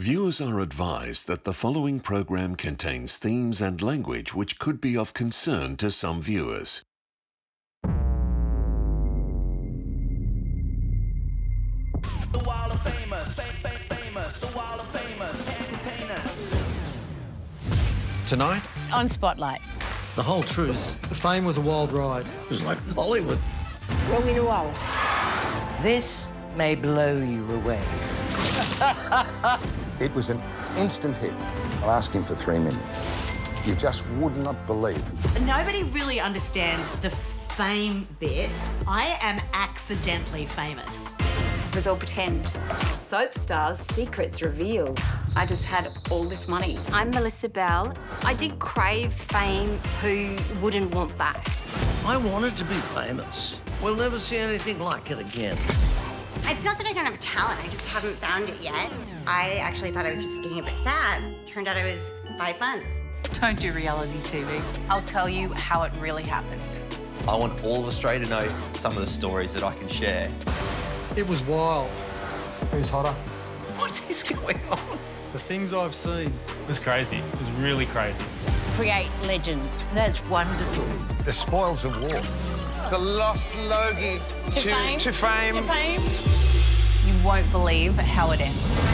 Viewers are advised that the following program contains themes and language which could be of concern to some viewers. The wall of famous, famous, the wall of famous, can't contain us. Tonight on Spotlight. The whole truth. The fame was a wild ride. It was like Hollywood. Rowena Wallace. This may blow you away. It was an instant hit. I'll ask him for 3 million. You just would not believe. Nobody really understands the fame bit. I am accidentally famous. It was all pretend. Soap stars, secrets revealed. I just had all this money. I'm Melissa Bell. I did crave fame. Who wouldn't want that? I wanted to be famous. We'll never see anything like it again. It's not that I don't have talent, I just haven't found it yet. I actually thought I was just getting a bit fat. Turned out I was 5 months. Don't do reality TV. I'll tell you how it really happened. I want all of Australia to know some of the stories that I can share. It was wild. Who's hotter? what is going on? The things I've seen. It was crazy. It was really crazy. Create legends. That's wonderful. The spoils of war. The lost Logie To fame. To fame. To fame. You won't believe how it ends.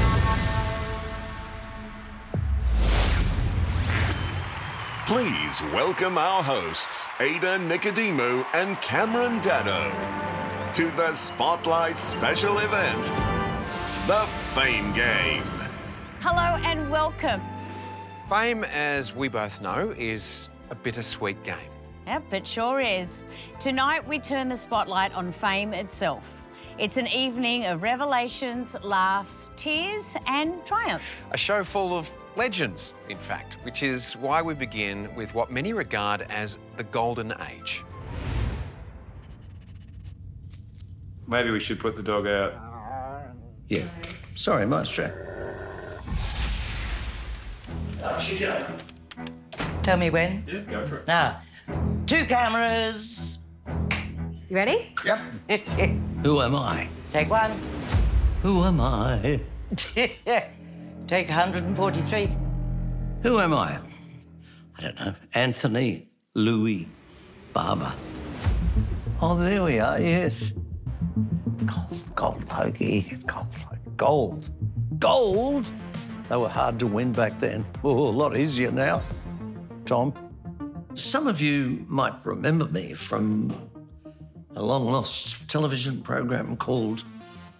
Please welcome our hosts, Ada Nicodemu and Cameron Dano, to the Spotlight special event, The Fame Game. Hello and welcome. Fame, as we both know, is a bittersweet game. Yep, it sure is. Tonight we turn the spotlight on fame itself. It's an evening of revelations, laughs, tears and triumph. A show full of legends, in fact, which is why we begin with what many regard as the golden age. Maybe we should put the dog out. Yeah. Sorry, Maestro. Tell me when. Yeah, go for it. Now, 2 cameras. You ready? Yep. Who am I? Take 1. Who am I? Take 143. Who am I? I don't know. Anthony, Louis, Barbara. Oh, there we are, yes. Gold, Pokey. Gold. Gold? They were hard to win back then. Oh, a lot easier now. Tom? Some of you might remember me from a long-lost television program called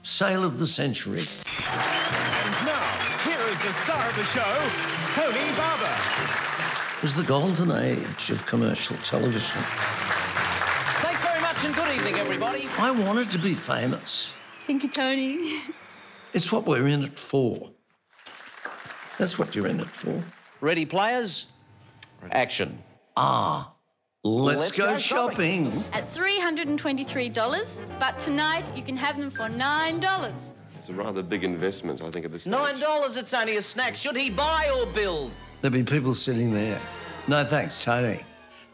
Sale of the Century. And now, here is the star of the show, Tony Barber. It was the golden age of commercial television. Thanks very much and good evening, everybody. I wanted to be famous. Thank you, Tony. It's what we're in it for. That's what you're in it for. Ready, players? Action. Let's go shopping. At $323, but tonight you can have them for $9. It's a rather big investment, I think, at this stage. $9, it's only a snack. Should he buy or build? There'll be people sitting there. No, thanks, Tony.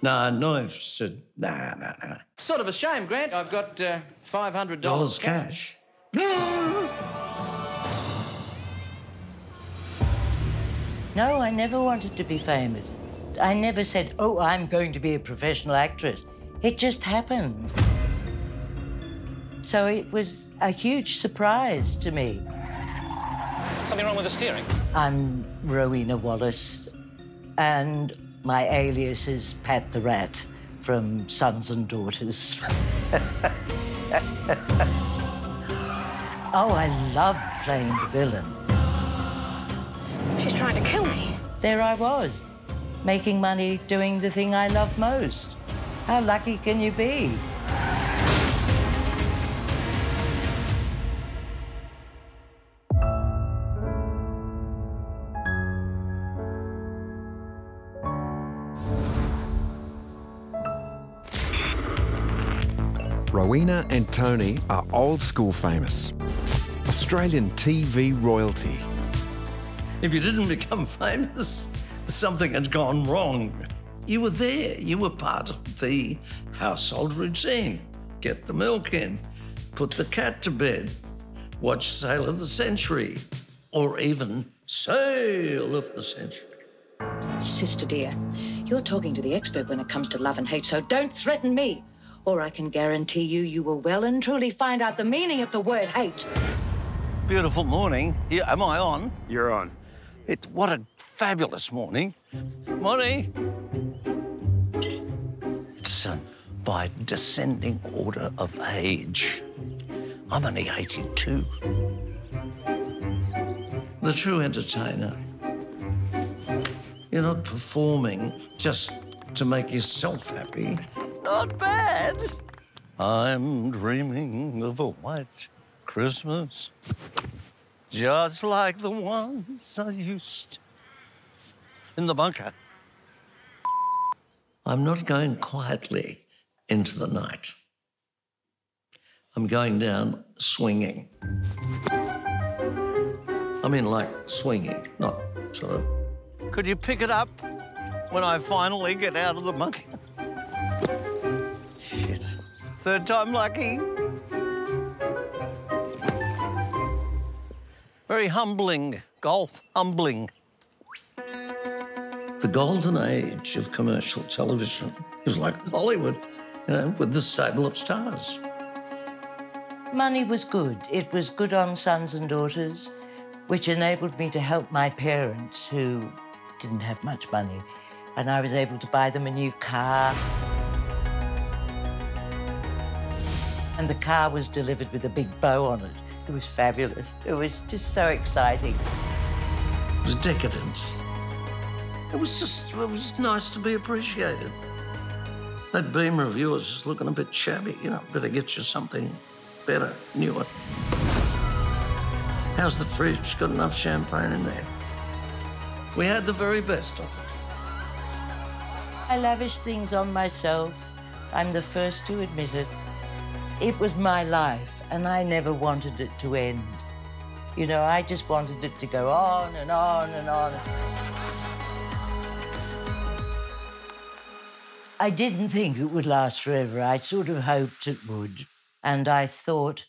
No, not interested. Nah. Sort of a shame, Grant. I've got $500 Dollars cash. No, I never wanted to be famous. I never said, oh, I'm going to be a professional actress. It just happened. So it was a huge surprise to me. Something wrong with the steering? I'm Rowena Wallace, and my alias is Pat the Rat from Sons and Daughters. Oh, I love playing the villain. She's trying to kill me. There I was, making money doing the thing I love most. How lucky can you be? Rowena and Tony are old school famous. Australian TV royalty. If you didn't become famous, something had gone wrong. You were there. You were part of the household routine. Get the milk in, put the cat to bed, watch Sale of the Century, or even sale of the century. Sister dear, you're talking to the expert when it comes to love and hate, so don't threaten me. Or I can guarantee you will well and truly find out the meaning of the word hate. Beautiful morning. Yeah, am I on? You're on. What a fabulous morning. Morning. It's by descending order of age. I'm only 82. The true entertainer. You're not performing just to make yourself happy. Not bad. I'm dreaming of a white Christmas, just like the ones I used in the bunker. I'm not going quietly into the night. I'm going down swinging. I mean, like swinging, not sort of... Could you pick it up when I finally get out of the bunker? Shit. Third time lucky. Very humbling, golf, humbling. The golden age of commercial television was like Hollywood, you know, with the stable of stars. Money was good. It was good on Sons and Daughters, which enabled me to help my parents who didn't have much money. And I was able to buy them a new car. And the car was delivered with a big bow on it. It was fabulous. It was just so exciting. It was decadent. It was nice to be appreciated. That Beamer of yours is looking a bit shabby, you know, better get you something better, newer. How's the fridge? Got enough champagne in there? We had the very best of it. I lavished things on myself. I'm the first to admit it. It was my life, and I never wanted it to end. You know, I just wanted it to go on and on and on. I didn't think it would last forever. I sort of hoped it would. And I thought,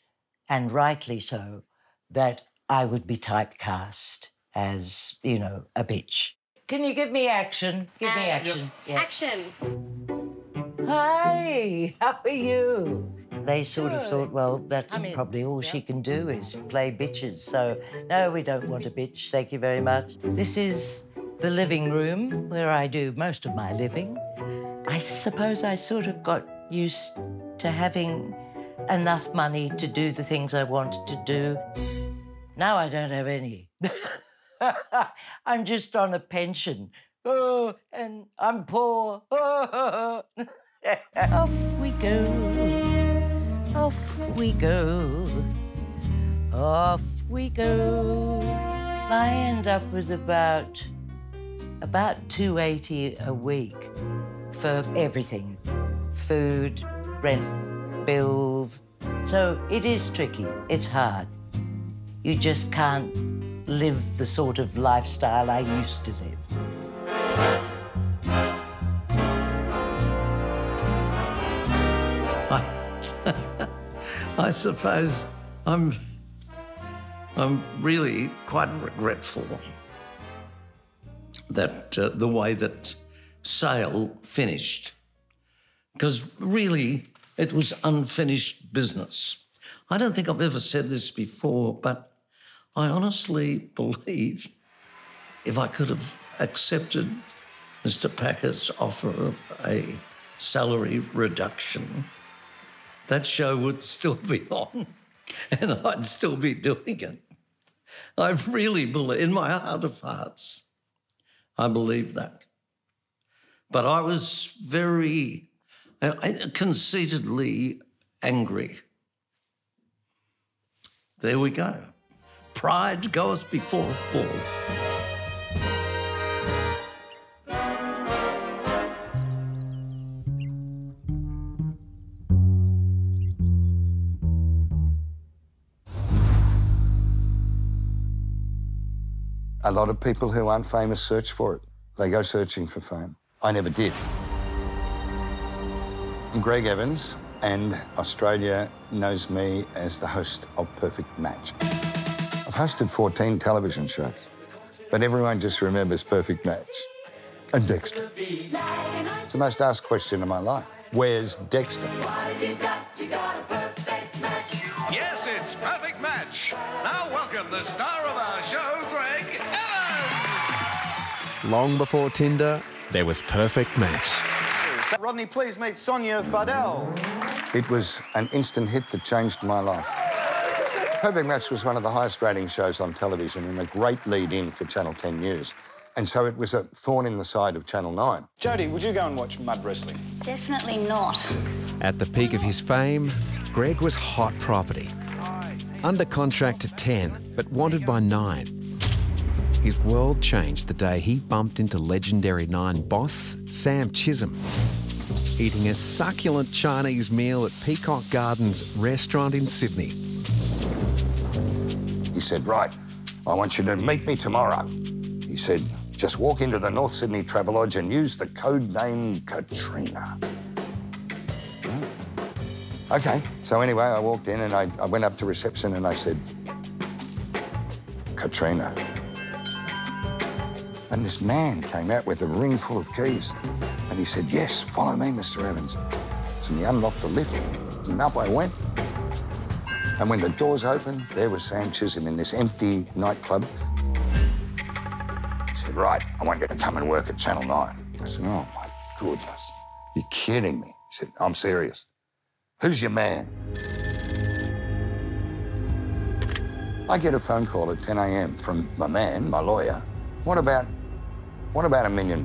and rightly so, that I would be typecast as, you know, a bitch. Can you give me action? Give me action. Yes. Action. Hi, how are you? They sort of thought, well, that's probably all she can do is play bitches. So, no, we don't want a bitch, thank you very much. This is the living room where I do most of my living. I suppose I sort of got used to having enough money to do the things I wanted to do. Now I don't have any. I'm just on a pension. Oh, and I'm poor. Off we go. Off we go. Off we go. I end up with about $280 a week for everything. Food, rent, bills. So it is tricky. It's hard. You just can't live the sort of lifestyle I used to live. I suppose I'm really quite regretful that the way that Sale finished, because really it was unfinished business. I don't think I've ever said this before, but I honestly believe if I could have accepted Mr. Packer's offer of a salary reduction, that show would still be on and I'd still be doing it. I really believe, in my heart of hearts, I believe that. But I was very conceitedly angry. There we go. Pride goes before a fall. A lot of people who aren't famous search for it. They go searching for fame. I never did. I'm Greg Evans, and Australia knows me as the host of Perfect Match. A I've hosted 14 television shows, but everyone just remembers Perfect Match and Dexter. It's the most asked question of my life. Where's Dexter? Yes, it's Perfect Match. Now welcome the star of our show, Greg Evans. Long before Tinder, there was Perfect Match. Rodney, please meet Sonia Fadell. It was an instant hit that changed my life. Perfect Match was one of the highest rating shows on television and a great lead-in for Channel 10 News. And so it was a thorn in the side of Channel 9. Jodie, would you go and watch mud wrestling? Definitely not. At the peak of his fame, Greg was hot property. Under contract at 10, but wanted by 9. His world changed the day he bumped into legendary 9 boss Sam Chisholm, eating a succulent Chinese meal at Peacock Gardens restaurant in Sydney. He said, right, I want you to meet me tomorrow. He said, just walk into the North Sydney Travelodge and use the code name Katrina. OK, so anyway, I walked in and I went up to reception and I said, Katrina. And this man came out with a ring full of keys. And he said, yes, follow me, Mr. Evans. So he unlocked the lift and up I went. And when the doors opened, there was Sam Chisholm in this empty nightclub. He said, right, I want you to come and work at Channel 9. I said, oh, my goodness. You're kidding me. He said, I'm serious. Who's your man? I get a phone call at 10 a.m. from my man, my lawyer. What about $1 million?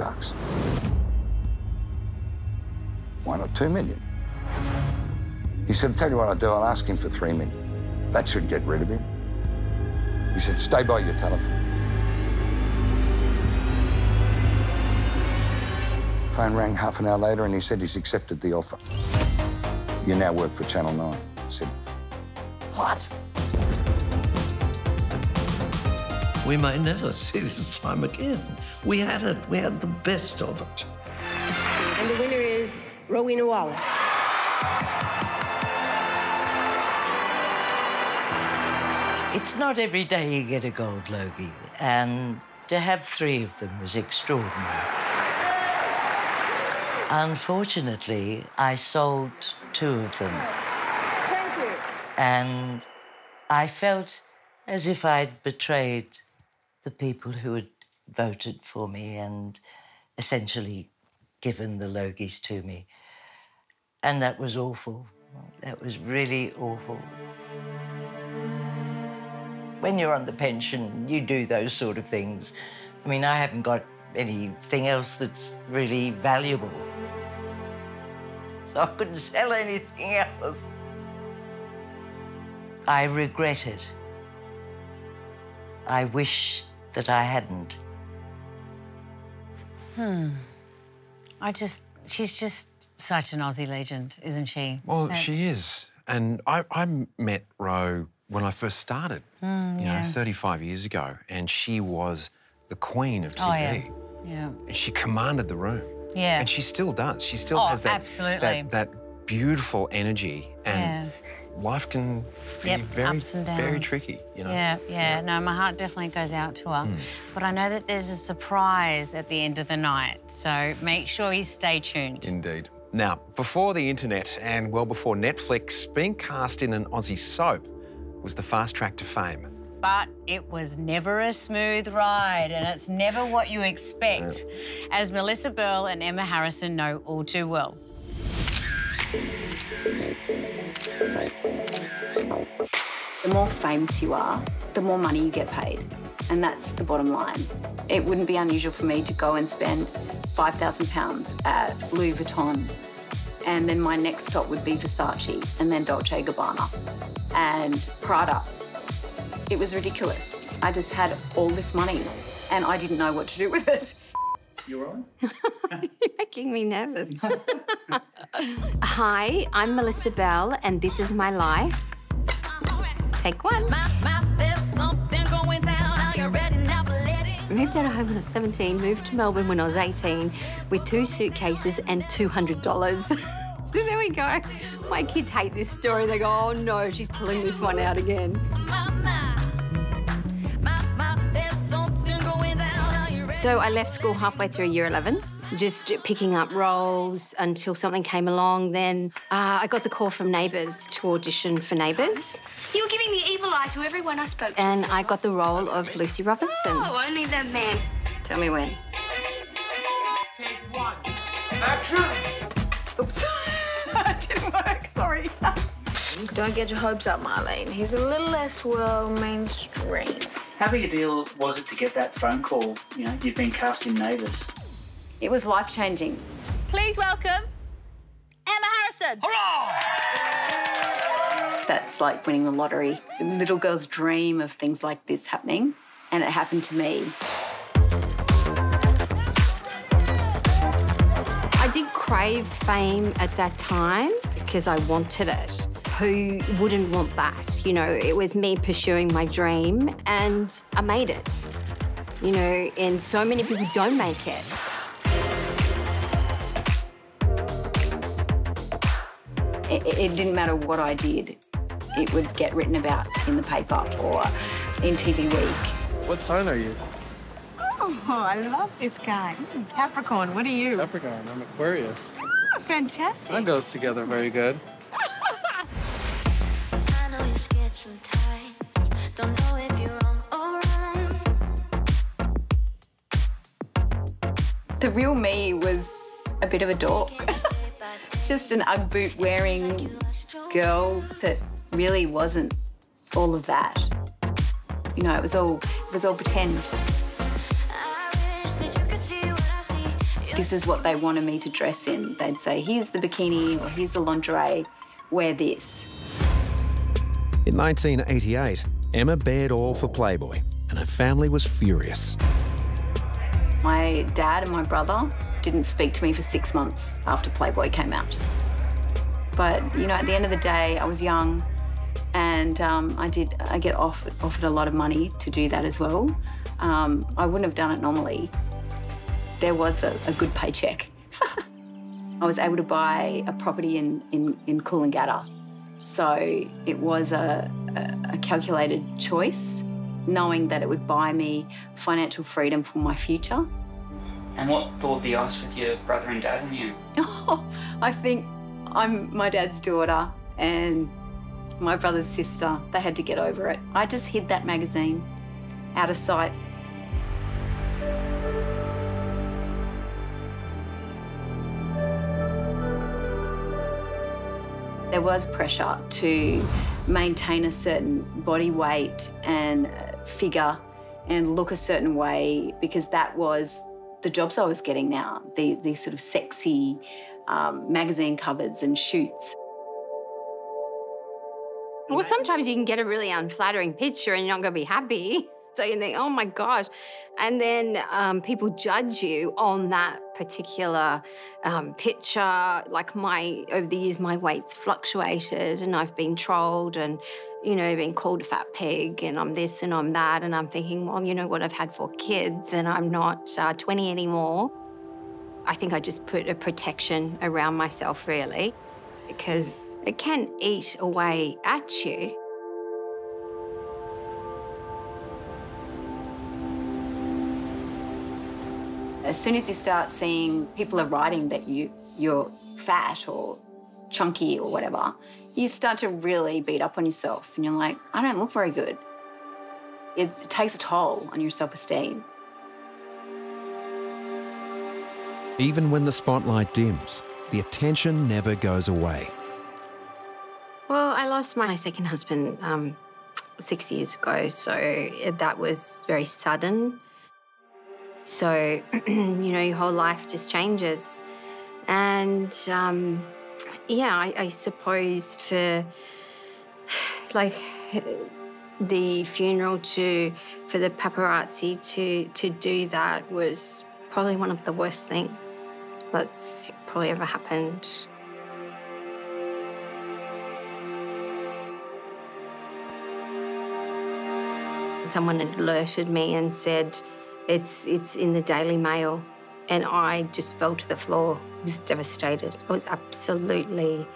1 or 2 million? He said, I'll tell you what I'll do, I'll ask him for 3 million. That should get rid of him. He said, stay by your telephone. Phone rang half an hour later and he said he's accepted the offer. You now work for Channel 9. I said, what? We may never see this time again. We had it. We had the best of it. And the winner is Rowena Wallace. It's not every day you get a gold Logie, and to have 3 of them was extraordinary. Unfortunately, I sold 2 of them. Thank you. And I felt as if I'd betrayed the people who had voted for me and essentially given the Logies to me. And that was awful. That was really awful. When you're on the pension, you do those sort of things. I mean, I haven't got anything else that's really valuable. So I couldn't sell anything else. I regret it. I wish that I hadn't. She's just such an Aussie legend, isn't she? Well, she is. And I met Ro when I first started, you know, 35 years ago, and she was the queen of TV. Oh, yeah. And she commanded the room. Yeah. And she still does. She still has that, absolutely. that beautiful energy. And life can be ups and downs. very tricky, you know. Yeah. No, my heart definitely goes out to her. But I know that there's a surprise at the end of the night, so make sure you stay tuned. Indeed. Now, before the internet and well before Netflix, being cast in an Aussie soap was the fast track to fame. But it was never a smooth ride, and it's never what you expect, as Melissa Bell and Emma Harrison know all too well. The more famous you are, the more money you get paid. And that's the bottom line. It wouldn't be unusual for me to go and spend £5,000 at Louis Vuitton. And then my next stop would be Versace, and then Dolce & Gabbana, and Prada. It was ridiculous. I just had all this money, and I didn't know what to do with it. You all right? You're making me nervous. Hi, I'm Melissa Bell, and this is my life. Take one. Moved out of home when I was 17, moved to Melbourne when I was 18 with 2 suitcases and $200. So there we go. My kids hate this story. They go, oh no, she's pulling this one out again. So I left school halfway through year 11, just picking up roles until something came along. Then I got the call from Neighbours to audition for Neighbours. You were giving the evil eye to everyone I spoke to. And I got the role of Lucy Robinson. Oh, only the man. Tell me when. Take one. Action! Oops. It didn't work, sorry. Don't get your hopes up, Marlene. He's a little less, well, mainstream. How big a deal was it to get that phone call? You know, you've been cast in Neighbours. It was life-changing. Please welcome Emma Harrison. That's like winning the lottery. Little girls dream of things like this happening, and it happened to me. I did crave fame at that time because I wanted it. Who wouldn't want that? You know, it was me pursuing my dream and I made it. You know, and so many people don't make it. It didn't matter what I did. It would get written about in the paper or in TV Week. What sign are you? Oh, I love this guy. Capricorn, what are you? Capricorn, I'm Aquarius. Oh, fantastic. That goes together very good. I know you're scared sometimes. Don't know if you're wrong or right. The real me was a bit of a dork. Just an Ugg boot wearing girl that really wasn't all of that. You know, it was all pretend. This is what they wanted me to dress in. They'd say, here's the bikini or here's the lingerie, wear this. In 1988, Emma bared all for Playboy, and her family was furious. My dad and my brother didn't speak to me for 6 months after Playboy came out. But, you know, at the end of the day, I was young and I get offered a lot of money to do that as well. I wouldn't have done it normally. There was a good paycheck. I was able to buy a property in Coolangatta. So it was a calculated choice, knowing that it would buy me financial freedom for my future. And what thought the ice with your brother and dad and you? Oh, I think I'm my dad's daughter and my brother's sister. They had to get over it. I just hid that magazine out of sight. There was pressure to maintain a certain body weight and figure and look a certain way because that was the jobs I was getting now, these sort of sexy magazine covers and shoots. Well, sometimes you can get a really unflattering picture and you're not going to be happy. So you think, oh my gosh. And then people judge you on that particular picture. Like over the years, my weight's fluctuated and I've been trolled and, you know, been called a fat pig and I'm this and I'm that. And I'm thinking, well, you know what, I've had 4 kids and I'm not 20 anymore. I think I just put a protection around myself, really, because it can eat away at you. As soon as you start seeing people are writing that you're fat or chunky or whatever, you start to really beat up on yourself and you're like, I don't look very good. It takes a toll on your self-esteem. Even when the spotlight dims, the attention never goes away. Well, I lost my second husband 6 years ago, so that was very sudden. So, you know, your whole life just changes. And, yeah, I suppose for, like, the funeral for the paparazzi to do that was probably one of the worst things that's probably ever happened. Someone had alerted me and said, it's in the Daily Mail, and I just fell to the floor. I was devastated. I was absolutely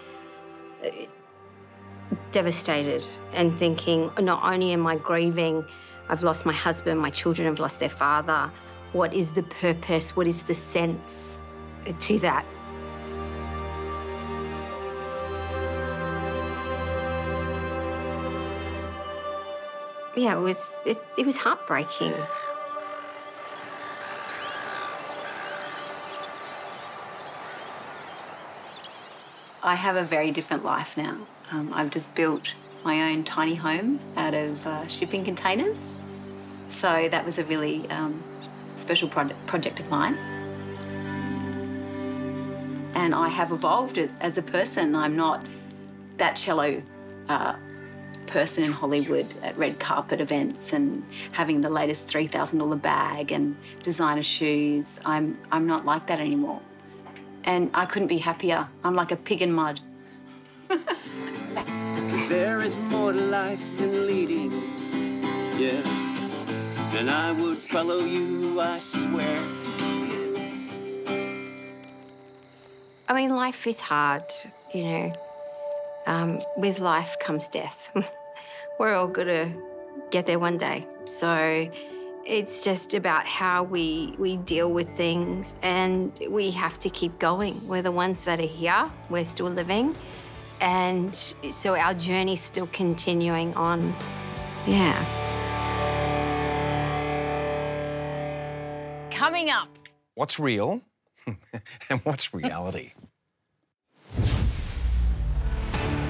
devastated and thinking, not only am I grieving, I've lost my husband, my children have lost their father, what is the purpose, what is the sense to that. Yeah, it was heartbreaking. I have a very different life now. I've just built my own tiny home out of shipping containers. So that was a really special project of mine. And I have evolved as a person. I'm not that cello person in Hollywood at red carpet events and having the latest $3,000 bag and designer shoes. I'm not like that anymore. And I couldn't be happier. I'm like a pig in mud. 'Cause there is more to life than leading, yeah. And I would follow you, I swear. I mean, life is hard, you know. With life comes death. We're all gonna get there one day. So it's just about how we deal with things, and we have to keep going. We're the ones that are here, we're still living, and so our journey's still continuing on. Yeah. Coming up. What's real and what's reality?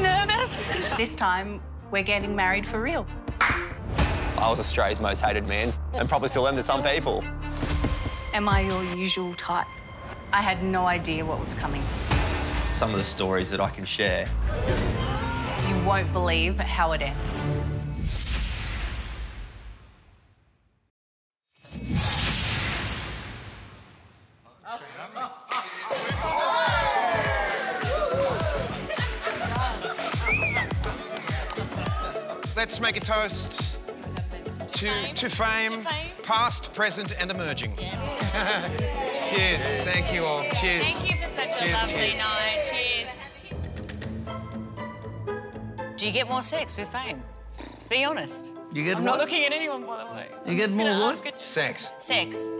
Nervous? This time, we're getting married for real. I was Australia's most hated man, and probably still am to some people. Am I your usual type? I had no idea what was coming. Some of the stories that I can share. You won't believe how it ends. Let's make a toast to fame, past, present and emerging. Cheers. Thank you all. Cheers. Thank you for such a lovely night. Cheers. Do you get more sex with fame? Be honest. You get I'm what? not looking at anyone, by the way. You get more what? Sex. Sex.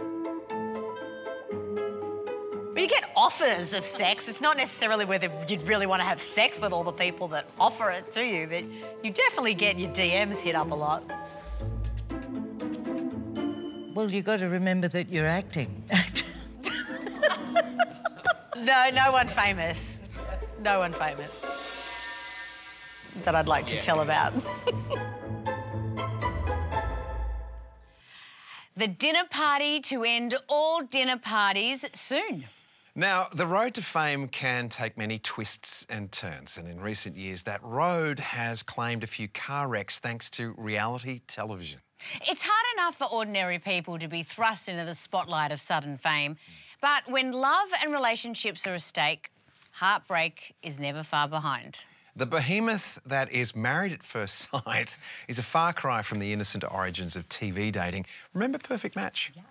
But you get offers of sex. It's not necessarily whether you'd really want to have sex with all the people that offer it to you, but you definitely get your DMs hit up a lot. Well, you got to remember that you're acting. No one famous. No one famous that I'd like to tell about. The dinner party to end all dinner parties soon. Now, the road to fame can take many twists and turns, and in recent years that road has claimed a few car wrecks thanks to reality television. It's hard enough for ordinary people to be thrust into the spotlight of sudden fame, but when love and relationships are at stake, heartbreak is never far behind. The behemoth that is Married at First Sight is a far cry from the innocent origins of TV dating. Remember Perfect Match? Yeah.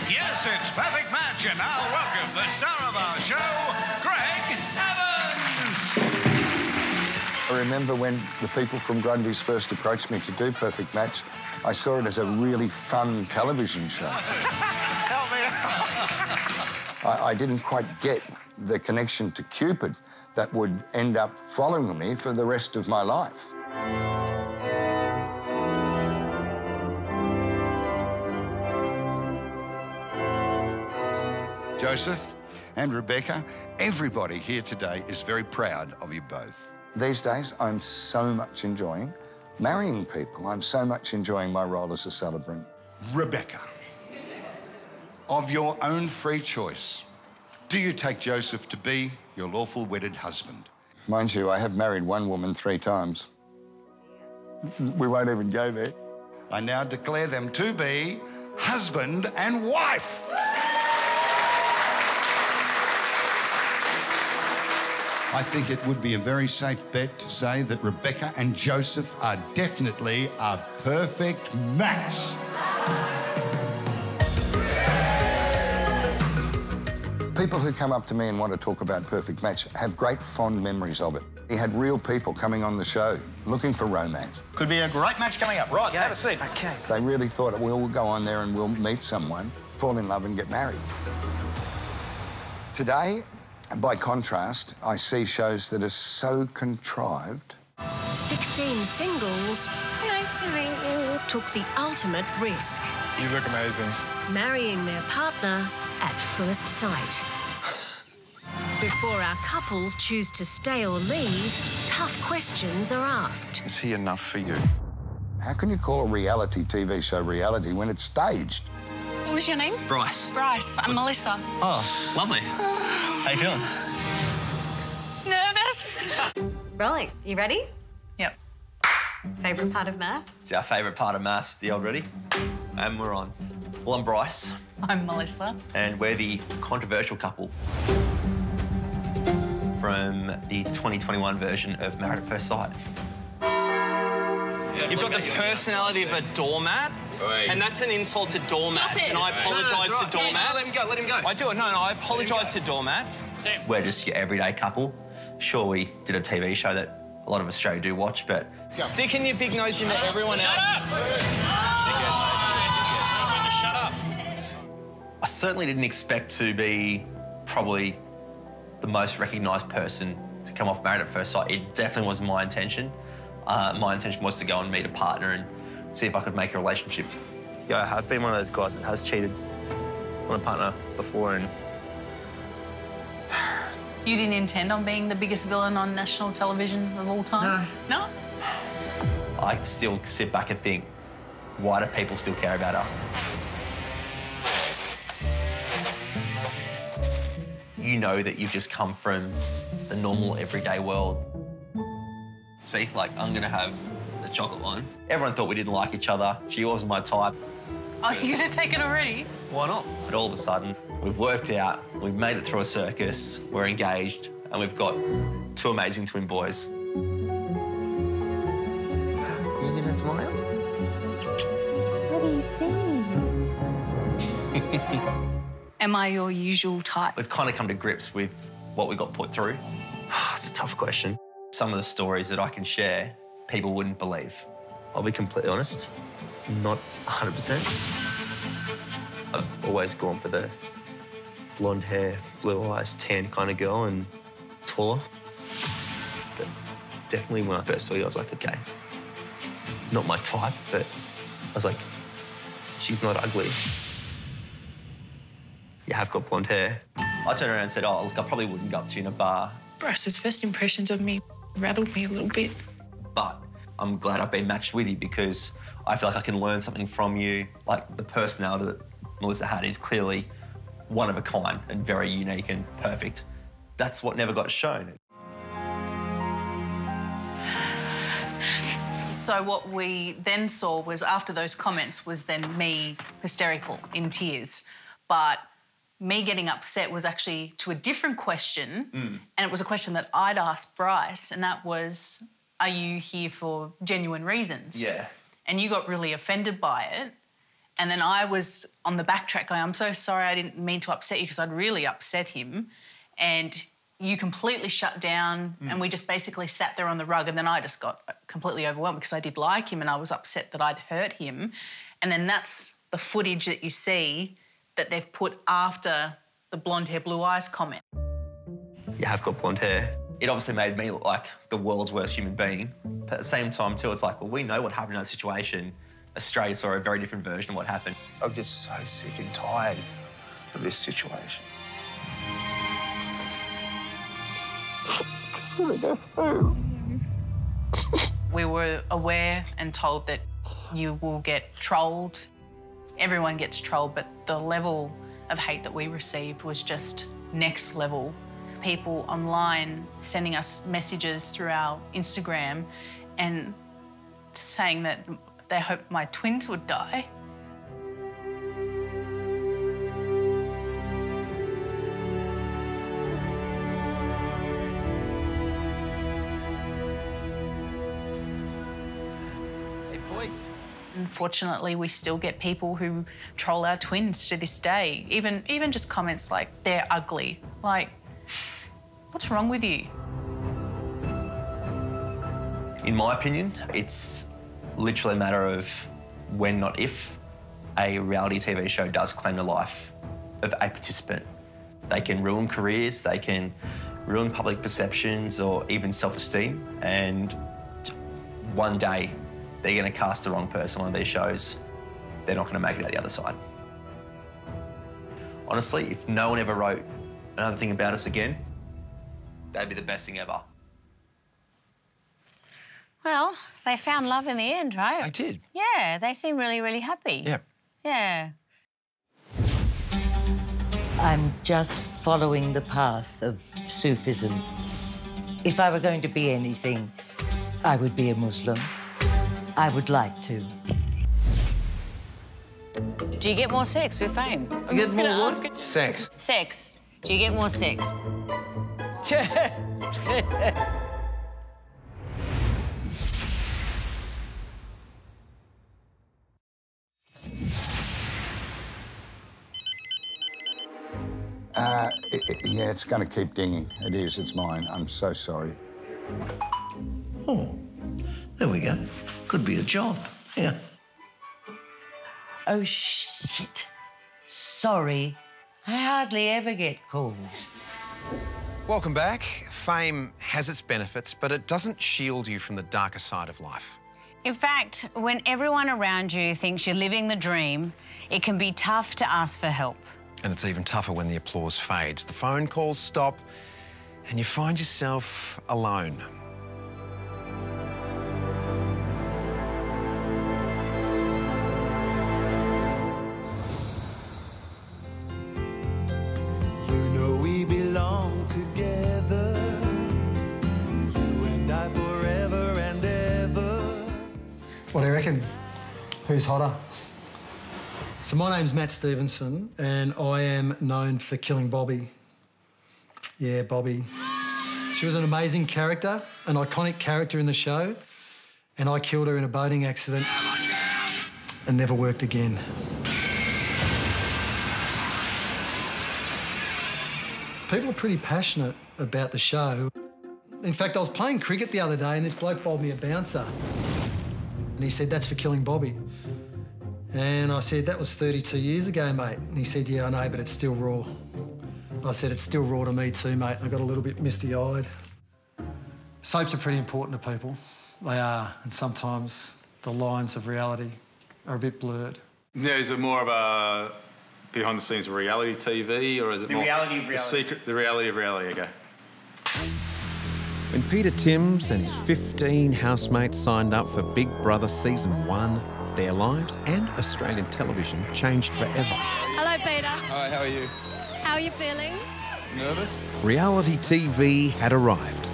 Yes, it's Perfect Match, and now welcome the star of our show, Greg Evans. I remember when the people from Grundy's first approached me to do Perfect Match, I saw it as a really fun television show. Help me out. I didn't quite get the connection to Cupid that would end up following me for the rest of my life. Joseph and Rebecca, everybody here today is very proud of you both. These days, I'm so much enjoying marrying people. I'm so much enjoying my role as a celebrant. Rebecca, of your own free choice, do you take Joseph to be your lawful wedded husband? Mind you, I have married one woman 3 times. We won't even go there. I now declare them to be husband and wife. I think it would be a very safe bet to say that Rebecca and Joseph are definitely a perfect match. People who come up to me and want to talk about Perfect Match have great fond memories of it. He had real people coming on the show looking for romance. Could be a great match coming up. Right, have a seat. Okay. They really thought, well, we'll go on there and we'll meet someone, fall in love and get married. Today, by contrast, I see shows that are so contrived. 16 singles Nice to meet you. took the ultimate risk, You look amazing. marrying their partner at first sight. Before our couples choose to stay or leave, tough questions are asked. Is he enough for you? How can you call a reality TV show reality when it's staged? What was your name? Bryce. Bryce. I'm Melissa. Oh, lovely. How you feeling? Nervous. Rolling. You ready? Yep. Favourite part of math? It's our favourite part of maths, the old ready. And we're on. Well, I'm Bryce, I'm Melissa. and we're the controversial couple from the 2021 version of Married at First Sight. You've got the personality of a doormat, and that's an insult to doormats. Stop it. And I apologise to No, doormats. let him go, let him go. I do it. No, I apologise to doormats. We're just your everyday couple. Sure, we did a TV show that a lot of Australia do watch, but... Sticking your big nose into everyone else. Shut up! I certainly didn't expect to be probably the most recognised person to come off Married at First Sight. It definitely wasn't my intention. My intention was to go and meet a partner and see if I could make a relationship. Yeah, I've been one of those guys that has cheated on a partner before, and You didn't intend on being the biggest villain on national television of all time? No. No? I still sit back and think, why do people still care about us? You know that you've just come from the normal, everyday world. See, like, I'm gonna have the chocolate one. Everyone thought we didn't like each other. She wasn't my type. Oh, you're going to take it already? Why not? But all of a sudden, we've worked out, we've made it through a circus, we're engaged, and we've got two amazing twin boys. You gonna smile? What are you saying? Am I your usual type? We've kind of come to grips with what we got put through. It's a tough question. Some of the stories that I can share, people wouldn't believe. I'll be completely honest, not 100%. I've always gone for the blonde hair, blue eyes, tan kind of girl and taller. But definitely when I first saw you, I was like, okay, not my type, but I was like, she's not ugly. You have got blonde hair. I turned around and said, oh, look, I probably wouldn't go up to you in a bar, Bryce's first impressions of me rattled me a little bit. but I'm glad I've been matched with you because I feel like I can learn something from you. Like, the personality that Melissa had is clearly one of a kind and very unique and perfect. That's what never got shown. So what we then saw was, after those comments, was then me hysterical, in tears. But me getting upset was actually to a different question, and it was a question that I'd asked Bryce, and that was, are you here for genuine reasons? Yeah. And you got really offended by it. And then I was on the backtrack going, I'm so sorry, I didn't mean to upset you because I'd really upset him. And you completely shut down and we just basically sat there on the rug, and then I just got completely overwhelmed because I did like him and I was upset that I'd hurt him. And then that's the footage that you see that they've put after the blonde hair, blue eyes comment. You have got blonde hair. It obviously made me look like the world's worst human being. But at the same time, too, it's like, well, we know what happened in that situation. Australia saw a very different version of what happened. I'm just so sick and tired of this situation. I just want to go home. We were aware and told that you will get trolled. Everyone gets trolled, but the level of hate that we received was just next level. People online sending us messages through our Instagram and saying that they hope my twins would die. Hey, boys. Unfortunately, we still get people who troll our twins to this day. Even just comments like, they're ugly. Like, what's wrong with you? In my opinion, it's literally a matter of when, not if, a reality TV show does claim the life of a participant. They can ruin careers, they can ruin public perceptions or even self-esteem, and one day they're going to cast the wrong person on one of these shows. They're not going to make it out the other side. Honestly, if no one ever wrote another thing about us again, that'd be the best thing ever. Well, they found love in the end, right? They did. Yeah, they seem really, really happy. Yeah. Yeah. I'm just following the path of Sufism. If I were going to be anything, I would be a Muslim. I would like to. Do you get more sex with fame? I'm get just more going to what? ask it. Sex. Sex. Do you get more sex? Yeah, it's going to keep dinging. It is, it's mine. I'm so sorry. Oh, there we go. Could be a job. Yeah. Oh, shit. Sorry. I hardly ever get calls. Welcome back. Fame has its benefits, but it doesn't shield you from the darker side of life. In fact, when everyone around you thinks you're living the dream, it can be tough to ask for help. And it's even tougher when the applause fades. The phone calls stop and you find yourself alone. You know we belong together, you and I forever and ever. What do you reckon? Who's hotter? So my name's Matt Stevenson and I am known for killing Bobby. Yeah, Bobby. She was an amazing character, an iconic character in the show, and I killed her in a boating accident and never worked again. People are pretty passionate about the show. In fact, I was playing cricket the other day and this bloke bowled me a bouncer. And he said, "That's for killing Bobby." And I said, "That was 32 years ago, mate." And he said, "Yeah, I know, but it's still raw." I said, "It's still raw to me too, mate." I got a little bit misty-eyed. Soaps are pretty important to people. They are, and sometimes the lines of reality are a bit blurred. Yeah, is it more of a behind-the-scenes reality TV, or is it The more reality of reality. secret? The reality of reality. Okay. When Peter Timms and his 15 housemates signed up for Big Brother Season 1, their lives and Australian television changed forever. Hello, Peter. Hi, how are you? How are you feeling? Nervous? Reality TV had arrived.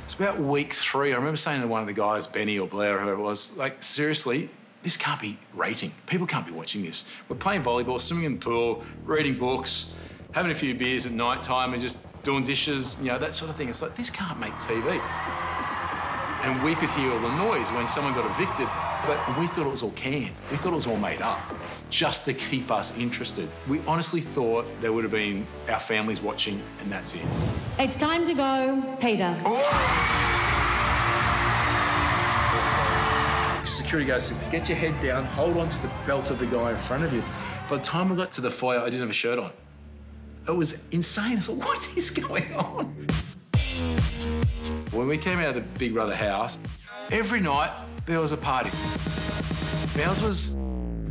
It's about week 3. I remember saying to one of the guys, Benny or Blair or whoever it was, like, seriously, this can't be rating. People can't be watching this. We're playing volleyball, swimming in the pool, reading books, having a few beers at night time and just doing dishes, you know, that sort of thing. It's like, this can't make TV. And we could hear all the noise when someone got evicted, but we thought it was all canned. We thought it was all made up, just to keep us interested. We honestly thought there would have been our families watching, and that's it. It's time to go, Peter. Security guy said, "Get your head down, hold on to the belt of the guy in front of you." By the time we got to the foyer, I didn't have a shirt on. It was insane. I was like, what is going on? When we came out of the Big Brother house, every night there was a party. Ours was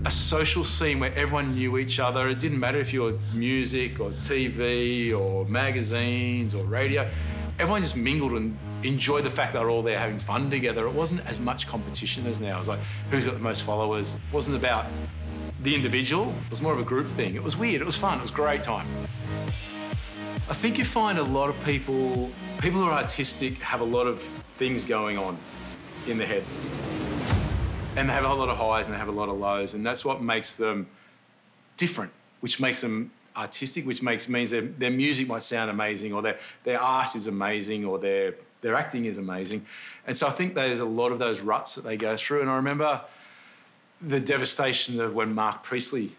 a social scene where everyone knew each other. It didn't matter if you were music or TV or magazines or radio. Everyone just mingled and enjoyed the fact they were all there having fun together. It wasn't as much competition as now. It was like, who's got the most followers? It wasn't about the individual. It was more of a group thing. It was weird. It was fun. It was a great time. I think you find a lot of people who are artistic have a lot of things going on in their head. And they have a whole lot of highs and they have a lot of lows, and that's what makes them different, which makes them artistic, which means their music might sound amazing, or their art is amazing, or their acting is amazing. And so I think there's a lot of those ruts that they go through. And I remember the devastation of when Mark Priestley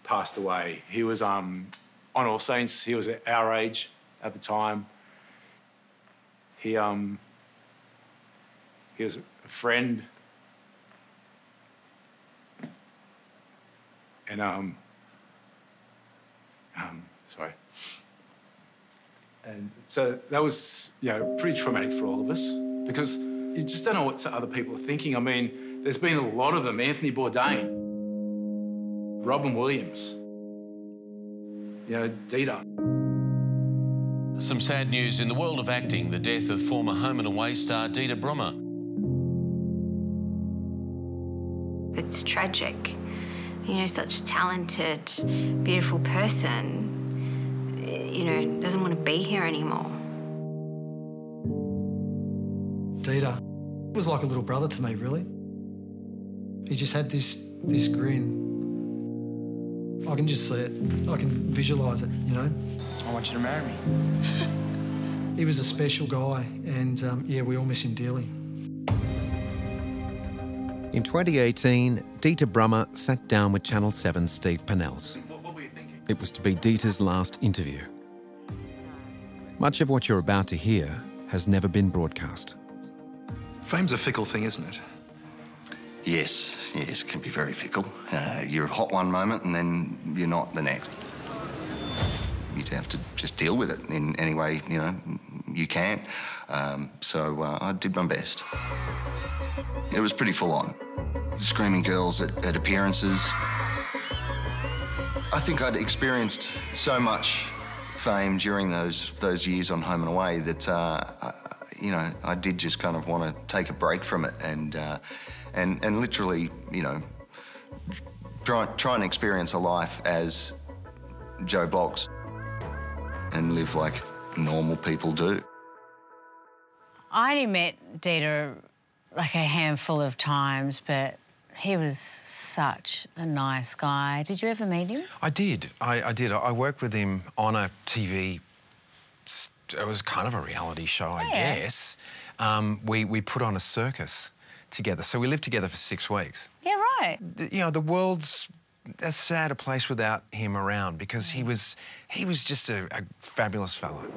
passed away. He was on All Saints. He was our age at the time. He was a friend. And sorry. And so that was, you know, pretty traumatic for all of us because you just don't know what other people are thinking. I mean, there's been a lot of them. Anthony Bourdain, Robin Williams, you know, Dita. Some sad news in the world of acting, the death of former Home and Away star Dita Brummer. It's tragic. You know, such a talented, beautiful person, you know, doesn't want to be here anymore. Dita was like a little brother to me, really. He just had this grin. I can just see it. I can visualise it, you know. I want you to marry me. He was a special guy and, yeah, we all miss him dearly. In 2018, Dita Brummer sat down with Channel 7's Steve Pennells. What were you thinking? It was to be Dita's last interview. Much of what you're about to hear has never been broadcast. Fame's a fickle thing, isn't it? Yes, it can be very fickle. You're hot one moment and then you're not the next. You have to just deal with it in any way, you know, you can. So I did my best. It was pretty full on. Screaming girls at appearances. I think I'd experienced so much fame during those years on Home and Away that, you know, I did just kind of want to take a break from it and literally, you know, try and experience a life as Joe Bloggs and live like normal people do. I only met Dita like a handful of times, but he was such a nice guy. Did you ever meet him? I did. I did. I worked with him on a TV. It was kind of a reality show, I guess. We put on a circus together. So we lived together for 6 weeks. Yeah, right. You know, the world's a sadder place without him around because he was just a fabulous fellow.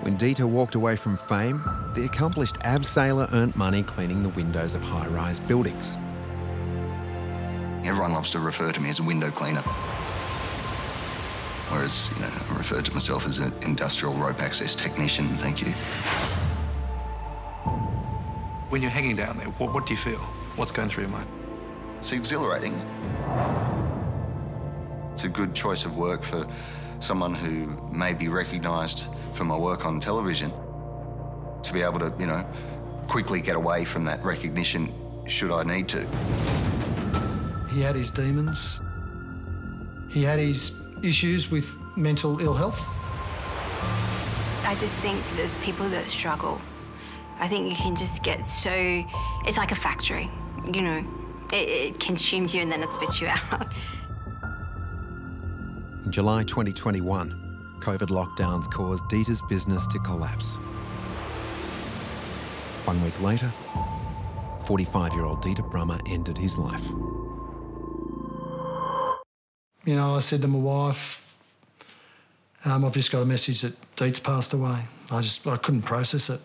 When Dita walked away from fame, the accomplished abseiler earned money cleaning the windows of high-rise buildings. Everyone loves to refer to me as a window cleaner. Whereas, you know, I refer to myself as an industrial rope access technician, thank you. When you're hanging down there, what do you feel? What's going through your mind? It's exhilarating. It's a good choice of work for someone who may be recognised for my work on television. To be able to, you know, quickly get away from that recognition should I need to. He had his demons. He had his issues with mental ill health. I just think there's people that struggle. I think you can just get so... It's like a factory, you know. It consumes you and then it spits you out. In July 2021, COVID lockdowns caused Dita's business to collapse. 1 week later, 45-year-old Dita Brummer ended his life. You know, I said to my wife, I've just got a message that Deet's passed away. I couldn't process it.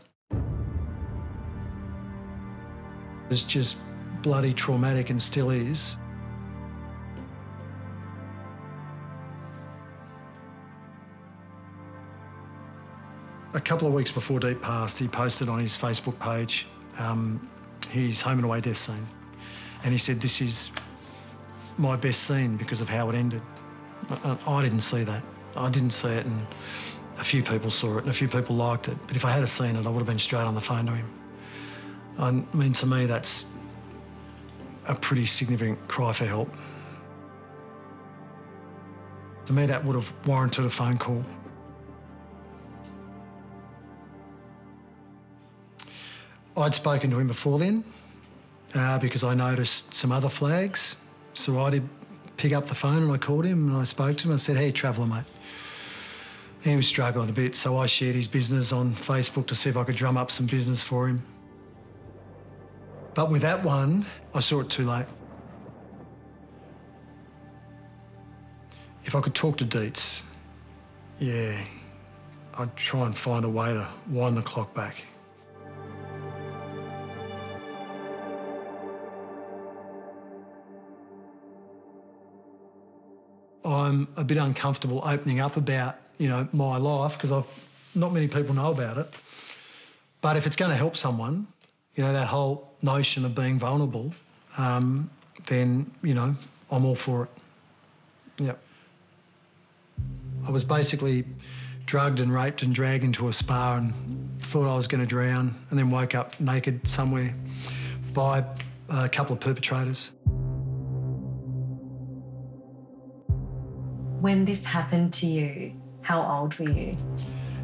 It's just bloody traumatic and still is. A couple of weeks before Deet passed, he posted on his Facebook page his home and away death scene. And he said, "This is my best scene because of how it ended." I didn't see that. I didn't see it, and a few people saw it and a few people liked it. But if I had seen it, I would have been straight on the phone to him. I mean, to me, that's a pretty significant cry for help. To me, that would have warranted a phone call. I'd spoken to him before then because I noticed some other flags. So I did pick up the phone and I called him and I spoke to him. I said, "Hey, traveller, mate, He was struggling a bit, so I shared his business on Facebook to see if I could drum up some business for him. But with that one, I saw it too late. If I could talk to Dietz, yeah, I'd try and find a way to wind the clock back. I'm a bit uncomfortable opening up about, you know, my life because not many people know about it. But if it's going to help someone, you know, that whole notion of being vulnerable, then, you know, I'm all for it. Yep. I was basically drugged and raped and dragged into a spa and thought I was going to drown, and then woke up naked somewhere by a couple of perpetrators. When this happened to you, how old were you?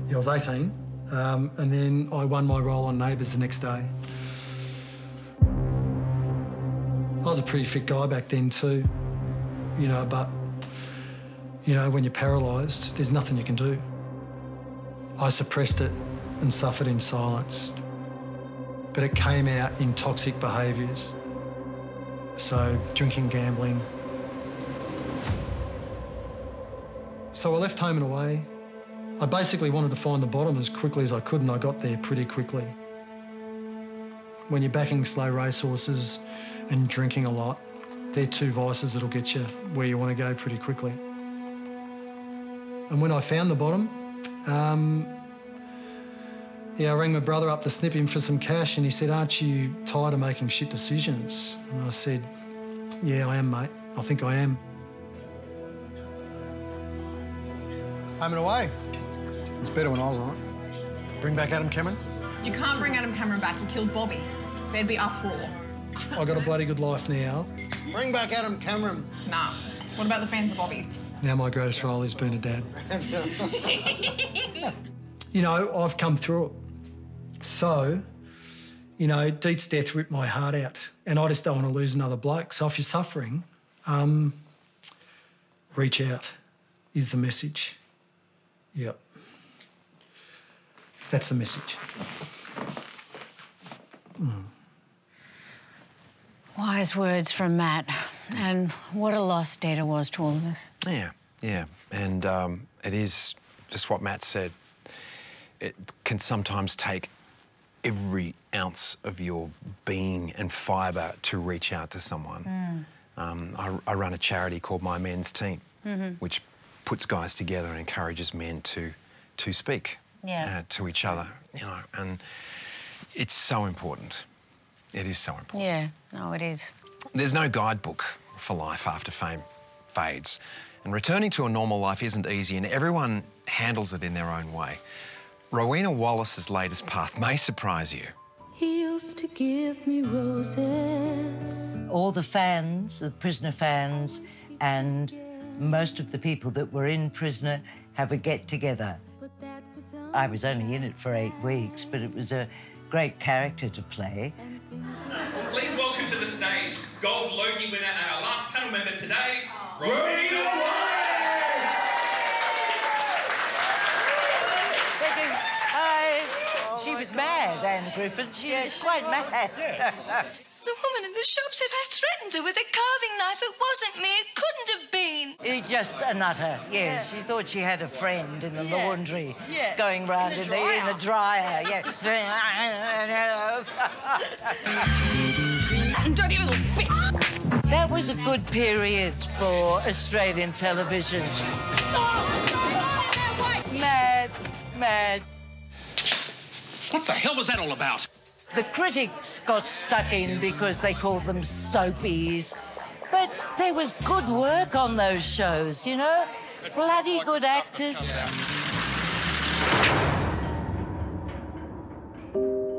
Yeah, I was 18, and then I won my role on Neighbours the next day. I was a pretty fit guy back then too, you know, but, you know, when you're paralysed, there's nothing you can do. I suppressed it and suffered in silence, but it came out in toxic behaviours. So, drinking, gambling. So I left home and away. I basically wanted to find the bottom as quickly as I could, and I got there pretty quickly. When you're backing slow racehorses and drinking a lot, they're two vices that'll get you where you want to go pretty quickly. And when I found the bottom, yeah, I rang my brother up to snip him for some cash, and he said, "Aren't you tired of making shit decisions?" And I said, "Yeah, I am, mate. I think I am." Home and away. It's better when I was on it. Bring back Adam Cameron. You can't bring Adam Cameron back. He killed Bobby. There'd be uproar. I got a bloody good life now. Bring back Adam Cameron. Nah. What about the fans of Bobby? Now my greatest role is being a dad. You know, I've come through it. So, you know, Diet's death ripped my heart out, and I just don't want to lose another bloke. So if you're suffering, reach out is the message. Yep. That's the message. Wise words from Matt, and what a lost debt it was to all of us. Yeah, yeah, and it is just what Matt said. It can sometimes take every ounce of your being and fibre to reach out to someone. I run a charity called My Men's Team, which puts guys together and encourages men to speak to each other, you know, and it's so important. It is so important. Yeah, no, it is. There's no guidebook for life after fame fades, and returning to a normal life isn't easy, and everyone handles it in their own way. Rowena Wallace's latest path may surprise you. He used to give me roses. All the fans, the Prisoner fans, and most of the people that were in Prisoner have a get-together. I was only in it for 8 weeks, but it was a great character to play. Please welcome to the stage Gold Logie winner and our last panel member today, Rowena Wallace! Hi. She was mad, Anne Griffin. She was quite mad. The woman in the shop said I threatened her with a carving knife. It wasn't me. It couldn't have been. It's just a nutter, yes. She thought she had a friend in the laundry going round in the dryer. Dirty little bitch! That was a good period for Australian television. Mad, mad. What the hell was that all about? The critics got stuck in because they called them soapies. But there was good work on those shows, you know? Bloody good actors.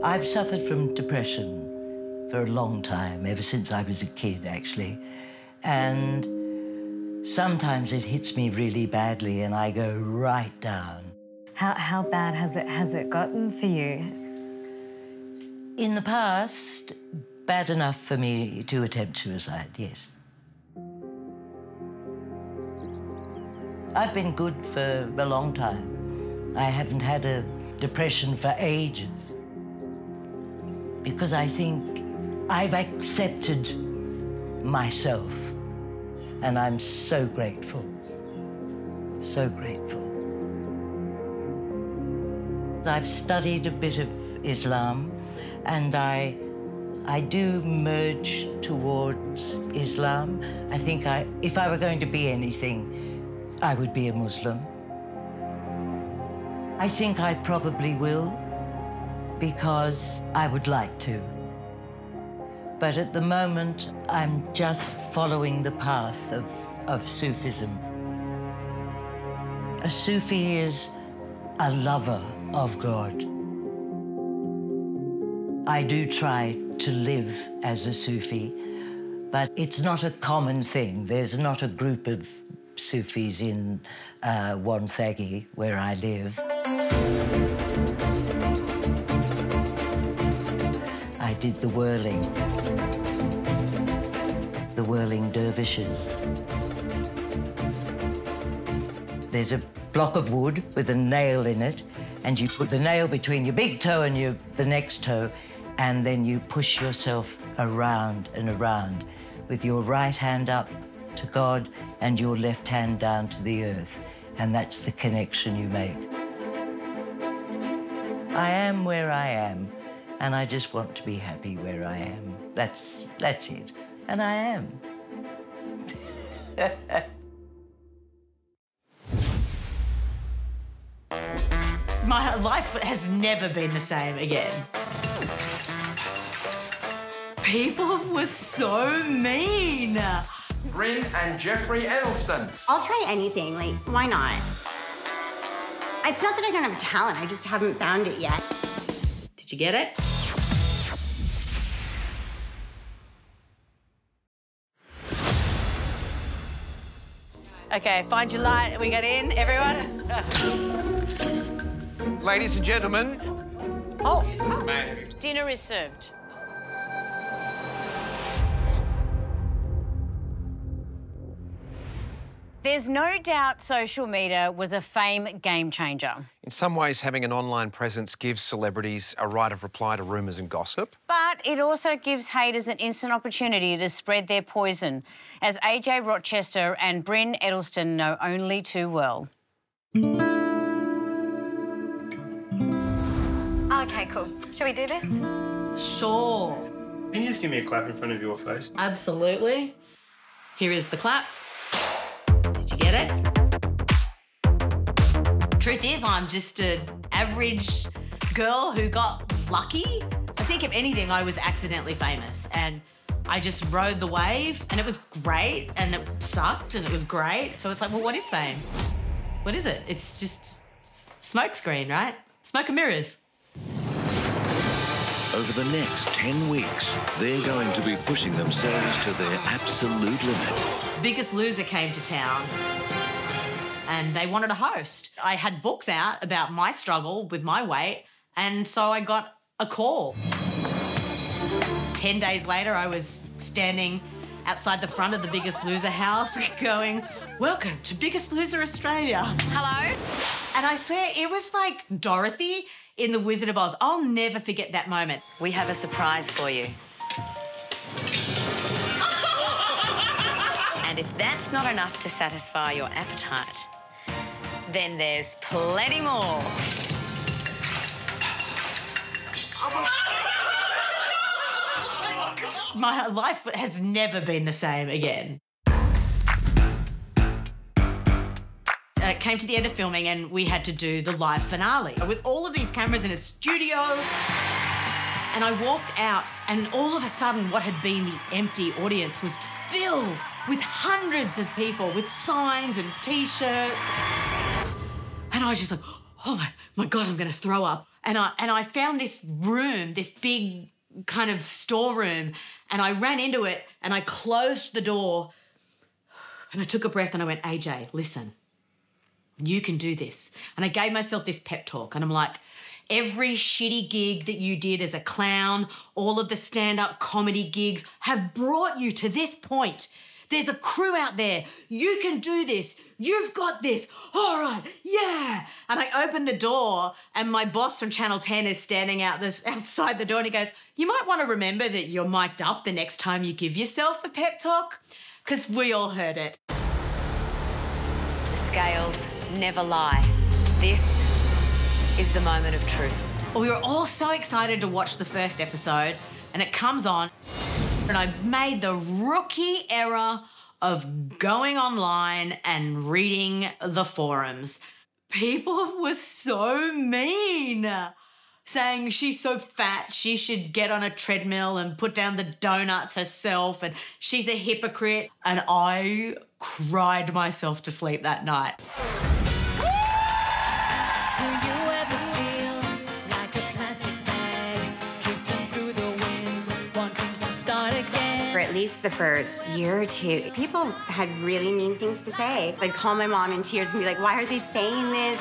I've suffered from depression for a long time, ever since I was a kid, actually. And sometimes it hits me really badly and I go right down. How bad has it gotten for you? In the past, bad enough for me to attempt suicide, yes. I've been good for a long time. I haven't had a depression for ages because I think I've accepted myself, and I'm so grateful, so grateful. I've studied a bit of Islam, and I do merge towards Islam. I think if I were going to be anything, I would be a Muslim. I think I probably will, because I would like to. But at the moment, I'm just following the path of Sufism. A Sufi is a lover of God. I do try to live as a Sufi, but it's not a common thing. There's not a group of Sufis in Wonthaggi, where I live. I did the whirling dervishes. There's a block of wood with a nail in it, and you put the nail between your big toe and the next toe, and then you push yourself around and around with your right hand up to God and your left hand down to the earth, and that's the connection you make. I am where I am, and I just want to be happy where I am. That's it, and I am. My life has never been the same again. People were so mean. Bryn and Jeffrey Edelston. I'll try anything, like, why not? It's not that I don't have talent, I just haven't found it yet. Did you get it? Okay, find your light. We got in, everyone? Ladies and gentlemen. Oh. Dinner is served. There's no doubt social media was a fame game changer. In some ways, having an online presence gives celebrities a right of reply to rumours and gossip. But it also gives haters an instant opportunity to spread their poison, as AJ Rochester and Bryn Edelston know only too well. Okay, cool. Shall we do this? Sure. Can you just give me a clap in front of your face? Absolutely. Here is the clap. Did you get it? Truth is, I'm just an average girl who got lucky. I think, if anything, I was accidentally famous, and I just rode the wave, and it was great, and it sucked, and it was great. So it's like, well, what is fame? What is it? It's just smokescreen, right? Smoke and mirrors. Over the next 10 weeks, they're going to be pushing themselves to their absolute limit. Biggest Loser came to town and they wanted a host. I had books out about my struggle with my weight, and so I got a call. 10 days later, I was standing outside the front of the Biggest Loser house going, "Welcome to Biggest Loser Australia." Hello? And I swear, it was like Dorothy in The Wizard of Oz. I'll never forget that moment. We have a surprise for you. And if that's not enough to satisfy your appetite, then there's plenty more. My life has never been the same again. It came to the end of filming and we had to do the live finale with all of these cameras in a studio. And I walked out, and all of a sudden what had been the empty audience was filled with hundreds of people with signs and T-shirts. And I was just like, oh my God, I'm going to throw up. And I found this room, this big kind of storeroom, and I ran into it and I closed the door and I took a breath and I went, AJ, listen. You can do this. And I gave myself this pep talk, and I'm like, every shitty gig that you did as a clown, all of the stand-up comedy gigs have brought you to this point. there's a crew out there. You can do this. You've got this. All right, yeah. And I open the door and my boss from Channel 10 is standing outside the door and he goes, you might want to remember that you're mic'd up the next time you give yourself a pep talk, because we all heard it. The scales never lie. This is the moment of truth. We were all so excited to watch the first episode, and it comes on, and I made the rookie error of going online and reading the forums. People were so mean, saying she's so fat, she should get on a treadmill and put down the donuts herself, and she's a hypocrite. And I cried myself to sleep that night. For at least the first year or two, people had really mean things to say. They'd call my mom in tears and be like, why are they saying this?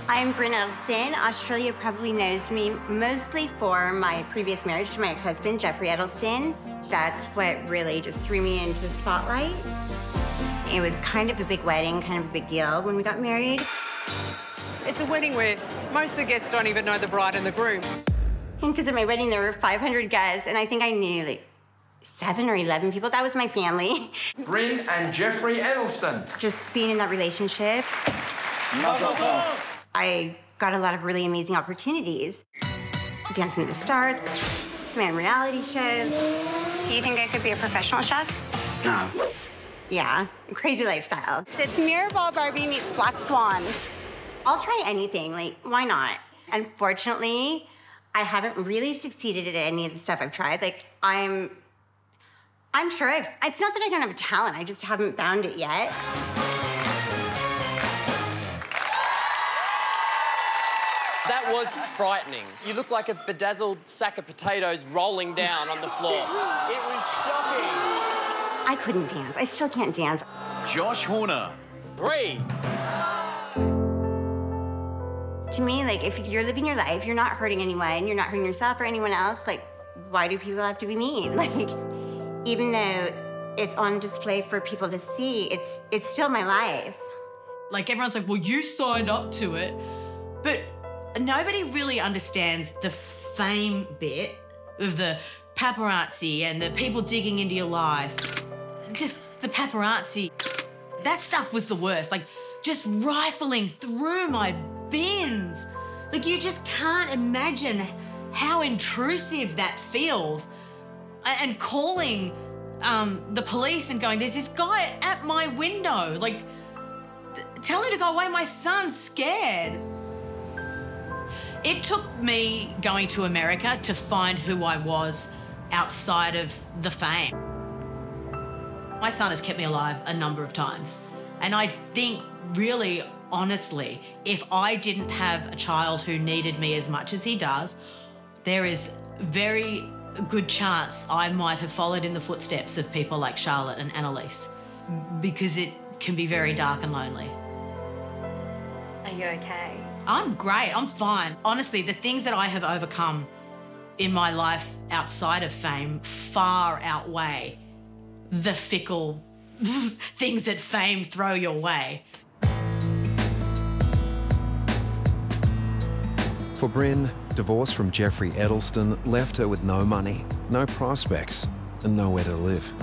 I'm Bryn Edelston. Australia probably knows me mostly for my previous marriage to my ex-husband, Jeffrey Edelston. That's what really just threw me into the spotlight. It was kind of a big wedding, kind of a big deal when we got married. It's a wedding where most of the guests don't even know the bride and the groom. Because at my wedding, there were 500 guests, and I think I knew, like, 7 or 11 people. That was my family. Bryn and Jeffrey Edelston. Just being in that relationship, I got a lot of really amazing opportunities. Dancing with the Stars, man reality shows. Do you think I could be a professional chef? No. Yeah, crazy lifestyle. It's Mirrorball Barbie meets Black Swan. I'll try anything, like, why not? Unfortunately, I haven't really succeeded at any of the stuff I've tried. Like, I'm sure it's not that I don't have a talent, I just haven't found it yet. That was frightening. You look like a bedazzled sack of potatoes rolling down on the floor. It was shocking. I couldn't dance. I still can't dance. Josh Horner. 3. To me, like, if you're living your life, you're not hurting anyone, you're not hurting yourself or anyone else, like, why do people have to be mean? Like, even though it's on display for people to see, it's still my life. Like, everyone's like, well, you signed up to it. But nobody really understands the fame bit of the paparazzi and the people digging into your life. Just the paparazzi. That stuff was the worst. Like, just rifling through my bins. Like, you just can't imagine how intrusive that feels. And calling the police and going, there's this guy at my window. Like, tell him to go away, my son's scared. It took me going to America to find who I was outside of the fame. My son has kept me alive a number of times. And I think, really, honestly, if I didn't have a child who needed me as much as he does, there is very good chance I might have followed in the footsteps of people like Charlotte and Annalise, because it can be very dark and lonely. Are you okay? I'm great, I'm fine. Honestly, the things that I have overcome in my life outside of fame far outweigh the fickle things that fame throw your way. For Bryn, divorce from Jeffrey Edelston left her with no money, no prospects, and nowhere to live.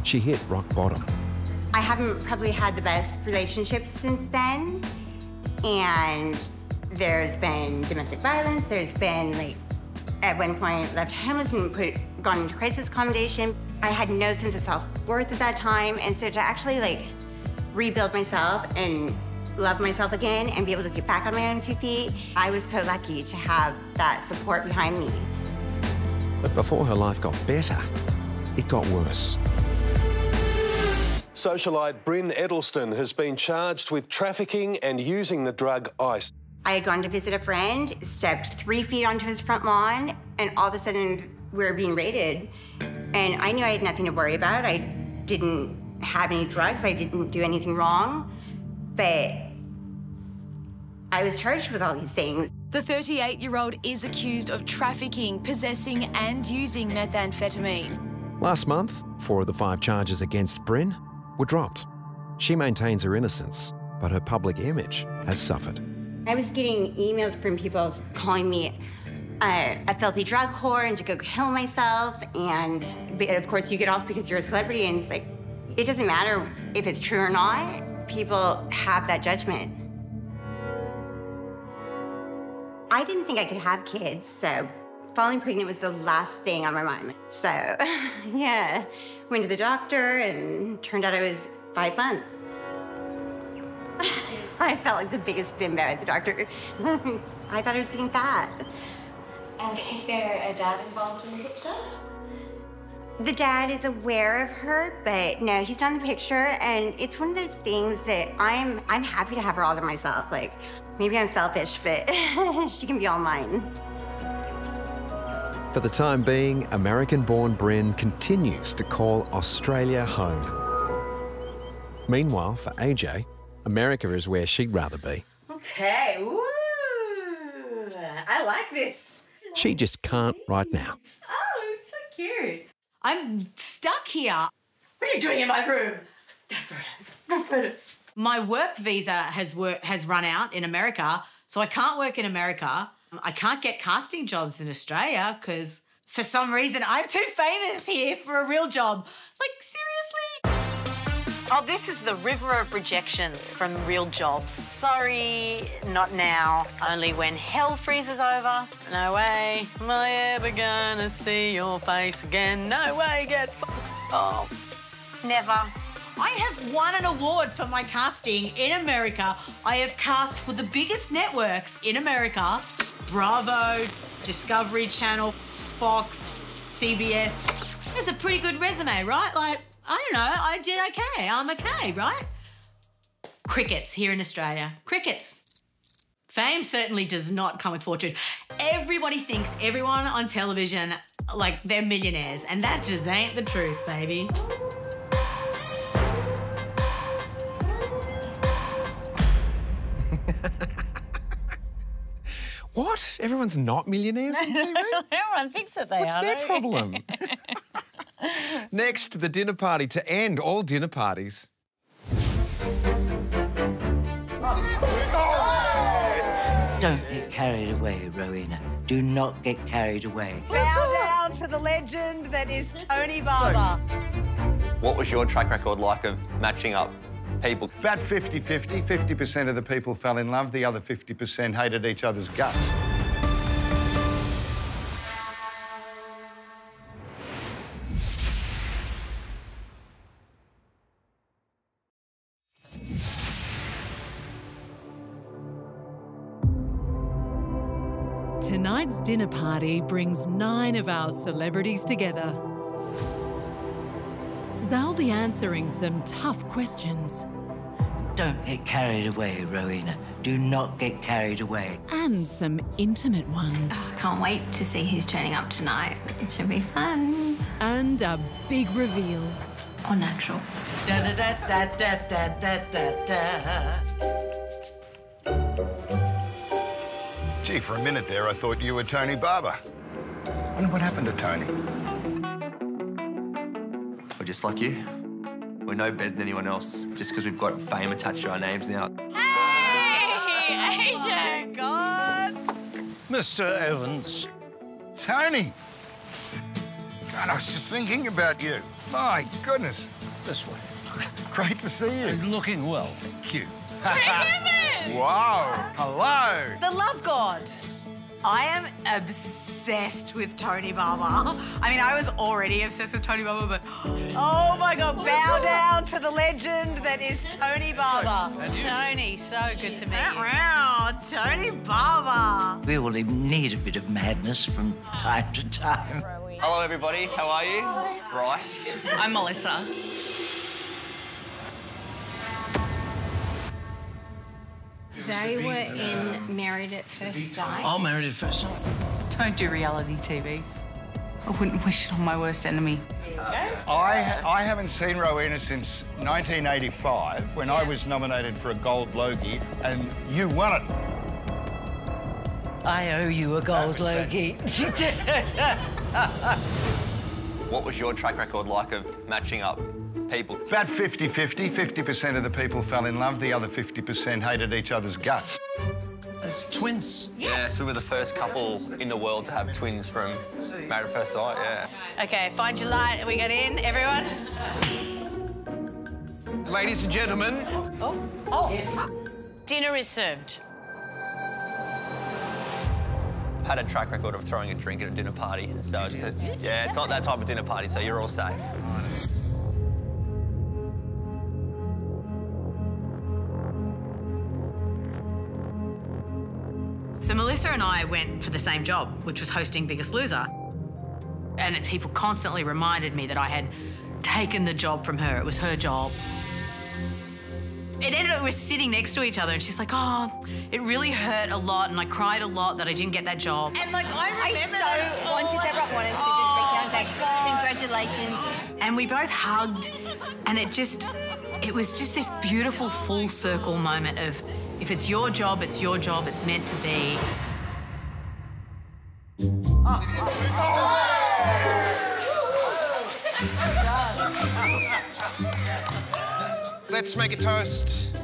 She hit rock bottom. I haven't probably had the best relationship since then, and there's been domestic violence, there's been, like, at one point left homeless and gone into crisis accommodation. I had no sense of self-worth at that time, and so to actually, like, rebuild myself and love myself again and be able to get back on my own 2 feet, I was so lucky to have that support behind me. But before her life got better, it got worse. Socialite Bryn Edelston has been charged with trafficking and using the drug ice. I had gone to visit a friend, stepped 3 feet onto his front lawn, and all of a sudden we were being raided. And I knew I had nothing to worry about. I didn't have any drugs, I didn't do anything wrong, but I was charged with all these things. The 38-year-old is accused of trafficking, possessing and using methamphetamine. Last month, 4 of the 5 charges against Bryn were dropped. She maintains her innocence, but her public image has suffered. I was getting emails from people calling me a filthy drug whore and to go kill myself. And of course, you get off because you're a celebrity, and it's like, it doesn't matter if it's true or not. People have that judgment. I didn't think I could have kids, so falling pregnant was the last thing on my mind. So, yeah, went to the doctor and turned out I was 5 months. I felt like the biggest bimbo at the doctor. I thought I was getting fat. And is there a dad involved in the picture? The dad is aware of her, but no, he's not in the picture. And it's one of those things that I'm happy to have her all to myself. Like, maybe I'm selfish, but she can be all mine. For the time being, American-born Bryn continues to call Australia home. Meanwhile, for AJ, America is where she'd rather be. Okay, woo! I like this. She just can't right now. Oh, it's so cute. I'm stuck here. What are you doing in my room? No photos, no photos. My work visa has run out in America, so I can't work in America. I can't get casting jobs in Australia because for some reason I'm too famous here for a real job. Like, seriously? Oh, this is the river of rejections from real jobs. Sorry, not now. Only when hell freezes over. No way am I ever gonna see your face again. No way, get off. Never. I have won an award for my casting in America. I have cast for the biggest networks in America. Bravo, Discovery Channel, Fox, CBS. That's a pretty good resume, right? Like, I don't know, I did okay. I'm okay, right? Crickets here in Australia. Crickets. Fame certainly does not come with fortune. Everybody thinks everyone on television, like, they're millionaires, and that just ain't the truth, baby. What? Everyone's not millionaires on TV? Everyone thinks that they are. What's their problem? Next, the dinner party to end all dinner parties. Don't get carried away, Rowena. Do not get carried away. Bow down to the legend that is Tony Barber. What was your track record like of matching up people? About 50-50. 50% of the people fell in love, the other 50% hated each other's guts. Tonight's dinner party brings 9 of our celebrities together. They'll be answering some tough questions. Don't get carried away, Rowena. Do not get carried away. And some intimate ones. Oh, can't wait to see who's turning up tonight. It should be fun. And a big reveal. Or natural. Da da da da da da da da. Gee, for a minute there, I thought you were Tony Barber. I wonder what happened to Tony. We're just like you. We're no better than anyone else just because we've got fame attached to our names now. Hey, AJ! God! Mr. Evans. Tony! God, I was just thinking about you. My goodness. This way. Great to see you. You're looking well. Thank you. Wow. Hello. The love god. I am obsessed with Tony Barber. I mean, I was already obsessed with Tony Barber, but oh my God, bow down to the legend that is Tony Barber. Tony, so good to meet you. Wow, Tony Barber. We all need a bit of madness from time to time. Hello, everybody. How are you? Bryce. I'm Melissa. They were in Married at First Sight. Oh, Married at First Sight. Don't do reality TV. I wouldn't wish it on my worst enemy. I haven't seen Rowena since 1985 when I was nominated for a Gold Logie and you won it. I owe you a gold, Logie. What was your track record like of matching up people? About 50-50. 50% of the people fell in love, the other 50% hated each other's guts. As twins? Yeah, so we were the first couple in the world to have twins from Married at First Sight, yeah. OK, find your light. We get in, everyone. Ladies and gentlemen. Dinner is served. Had a track record of throwing a drink at a dinner party, so it's not that type of dinner party, so you're all safe. So Melissa and I went for the same job, which was hosting Biggest Loser. And people constantly reminded me that I had taken the job from her. It was her job. It ended up, we were sitting next to each other and she's like, oh, it really hurt a lot and I cried a lot that I didn't get that job. And like, I wanted to just reach out and say, congratulations. And we both hugged and it was just this beautiful full circle moment of, if it's your job, it's your job, it's meant to be. Let's make a toast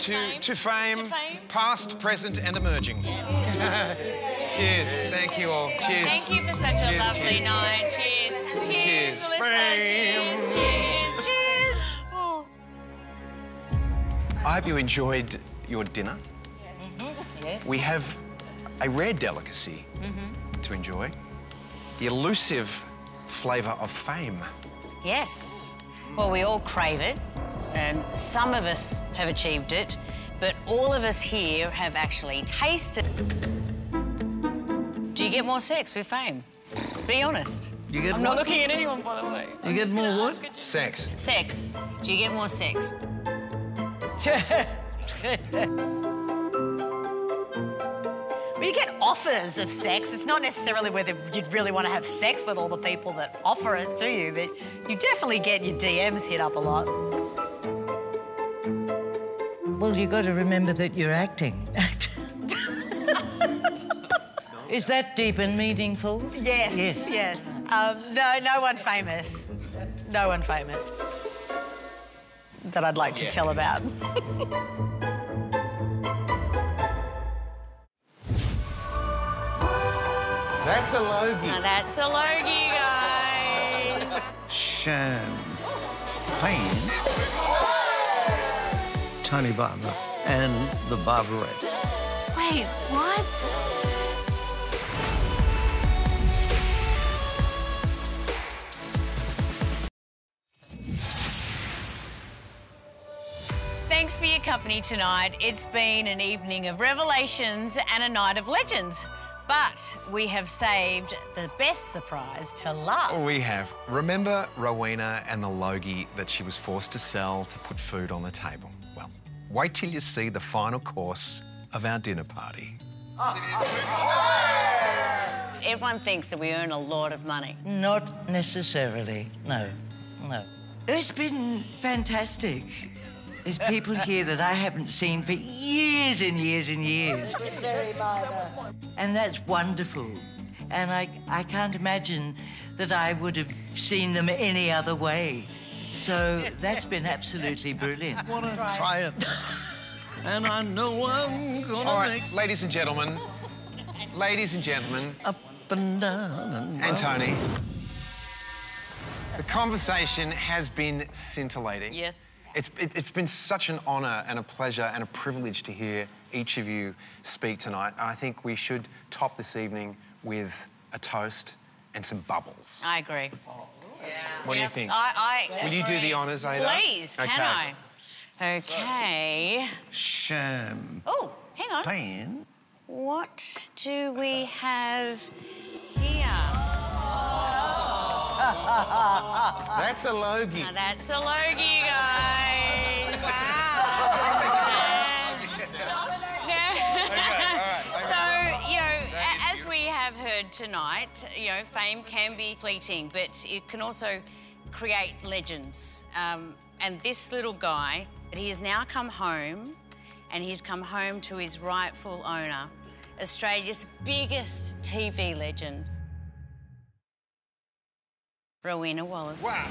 to fame, past, present and emerging. Cheers. Thank you all. Cheers. Thank you for such a lovely night. Cheers. Cheers. Cheers. Cheers. Cheers. Oh. I hope you enjoyed your dinner. Yeah. We have a rare delicacy to enjoy. The elusive flavour of fame. Yes. Well, we all crave it, and some of us have achieved it, but all of us here have actually tasted it. Do you get more sex with fame? Be honest. You get I'm not looking at anyone, by the way. You get more what? Sex. Sex. Do you get more sex? Well, you get offers of sex. It's not necessarily whether you'd really want to have sex with all the people that offer it to you, but you definitely get your DMs hit up a lot. Well, you've got to remember that you're acting. Is that deep and meaningful? Yes, yes. No one famous. No one famous that I'd like to tell about. That's a Logie. Now that's a Logie, guys. Champagne. Tony Barber and the Barbarettes. Wait, what? Thanks for your company tonight. It's been an evening of revelations and a night of legends. But we have saved the best surprise to last. We have. Remember Rowena and the Logie that she was forced to sell to put food on the table? Well, wait till you see the final course of our dinner party. Everyone thinks that we earn a lot of money. Not necessarily, no. It's been fantastic. There's people here that I haven't seen for years and years and years. Very minor. And that's wonderful. And I can't imagine that I would have seen them any other way. So that's been absolutely brilliant. Want to try it? And I know I'm gonna All right, make... ladies and gentlemen. Up and down and Tony. The conversation has been scintillating. Yes. It's been such an honour and a pleasure and a privilege to hear each of you speak tonight. And I think we should top this evening with a toast and some bubbles. I agree. What do you think? Will you do the honours, Ada? Please, can I? OK. Oh, hang on. Champagne. What do we have here? That's a Logie. Now that's a Logie, guys. Wow. So, as we have heard tonight, fame can be fleeting, but it can also create legends. And this little guy, he has now come home, and he's come home to his rightful owner, Australia's biggest TV legend, Rowena Wallace. Wow.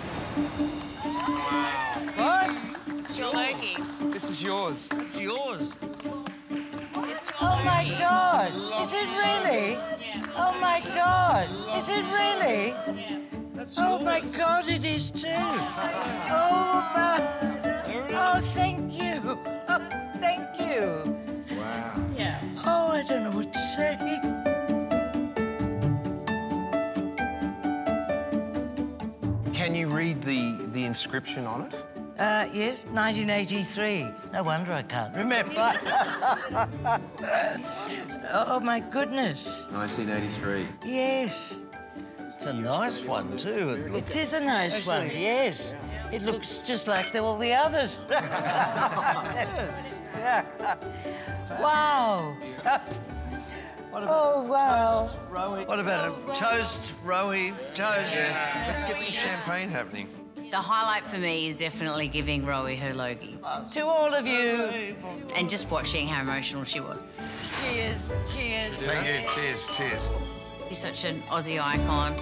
What? It's your Logie. This is yours. It's yours. Oh my God! Is it really? Yeah. Oh my God! Is it really? That's Oh yours. my God! It is too. Oh my! Oh, thank you. Oh, thank you. Wow. Yeah. Oh, I don't know what to say. Can you read the inscription on it? Yes, 1983. No wonder I can't remember. Oh, my goodness. 1983. Yes. It's a nice one, too. It is a nice one, yes. It looks just like all the others. Wow. Oh, wow. What about a toast, Rowie? Toast? Yes. Let's get some champagne happening. The highlight for me is definitely giving Rowie her Logie. To all of you. And just watching how emotional she was. Cheers, cheers. Thank you. Cheers, cheers. She's such an Aussie icon.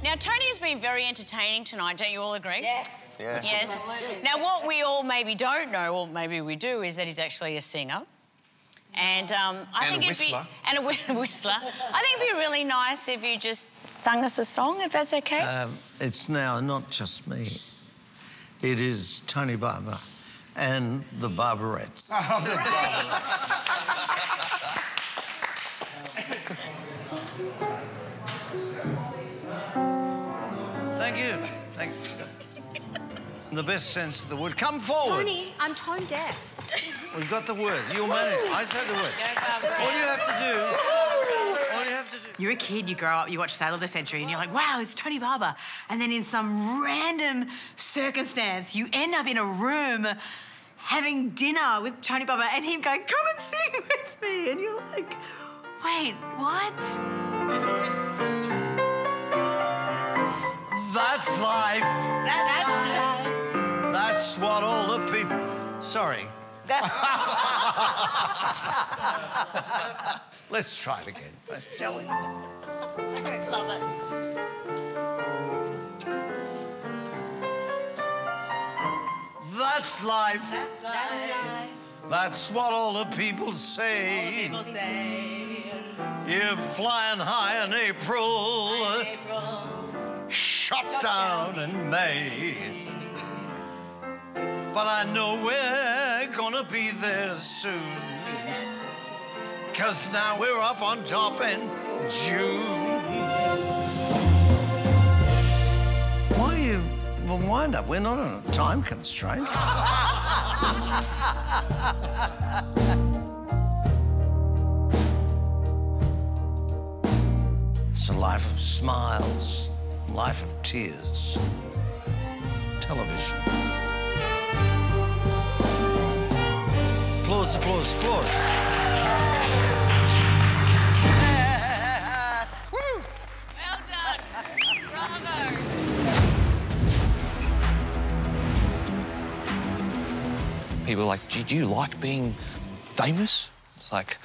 Now, Tony has been very entertaining tonight, don't you all agree? Yes. Yeah. Yes. Now, what we all maybe don't know, or maybe we do, is that he's actually a singer. And I think it'd be... And a whistler. I think it'd be really nice if you just sung us a song, if that's OK. It's now not just me. It is Tony Barber and the Barberettes. Oh, the Thank you. Thank you. In the best sense of the word. Come forward. Tony, I'm tone deaf. We've got the words. You'll manage. I said the words. All you have to do... You're a kid, you grow up, you watch Sale of the Century, and you're like, wow, it's Tony Barber. And then in some random circumstance, you end up in a room having dinner with Tony Barber and him going, come and sing with me. And you're like, wait, what? That's life. That's life. That's what all the people... Sorry. Let's try it again, shall we? Love it. That's life. That's life. That's what all the people say. You're flying high in April. Shot down in May. But I know we're gonna be there soon. 'Cause now we're up on top in June. Why are you wind up? We're not on a time constraint. It's a life of smiles, life of tears. Television. Applause, applause, applause. Well done. Bravo. People are like, did you like being famous? It's like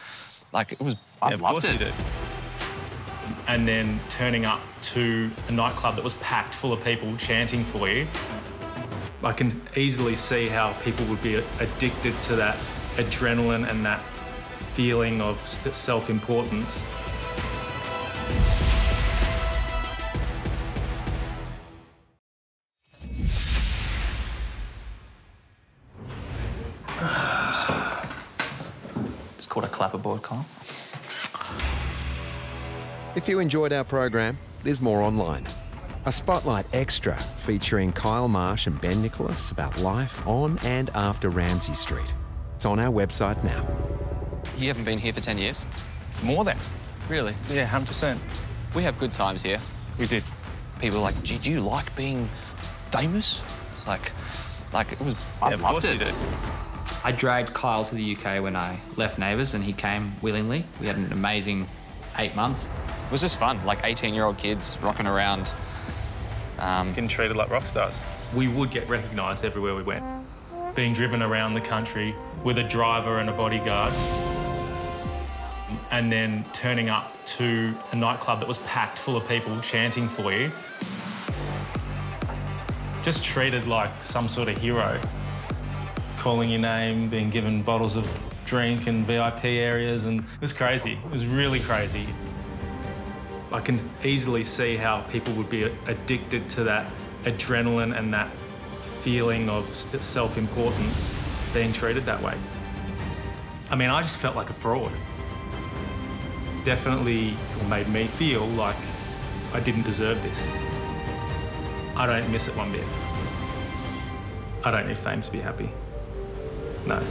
it was, I loved it. Of course you did. And then turning up to a nightclub that was packed full of people chanting for you. I can easily see how people would be addicted to that adrenaline and that feeling of self-importance. It's called a clapperboard, Kyle. If you enjoyed our program, there's more online. A Spotlight Extra featuring Kyle Marsh and Ben Nicholas about life on and after Ramsay Street. It's on our website now. You haven't been here for 10 years? More than. Really? Yeah, 100%. We have good times here. We did. People are like, did you like being famous? It's like it was, I of loved course it. you did. I dragged Kyle to the UK when I left Neighbours and he came willingly. We had an amazing 8 months. It was just fun, like 18-year-old kids rocking around. Getting treated like rock stars. We would get recognised everywhere we went. Being driven around the country with a driver and a bodyguard. and then turning up to a nightclub that was packed full of people chanting for you. Just treated like some sort of hero. Calling your name, being given bottles of drink and VIP areas, and it was crazy. It was really crazy. I can easily see how people would be addicted to that adrenaline and that feeling of self-importance being treated that way. I mean, I just felt like a fraud. Definitely made me feel like I didn't deserve this. I don't miss it one bit. I don't need fame to be happy. No.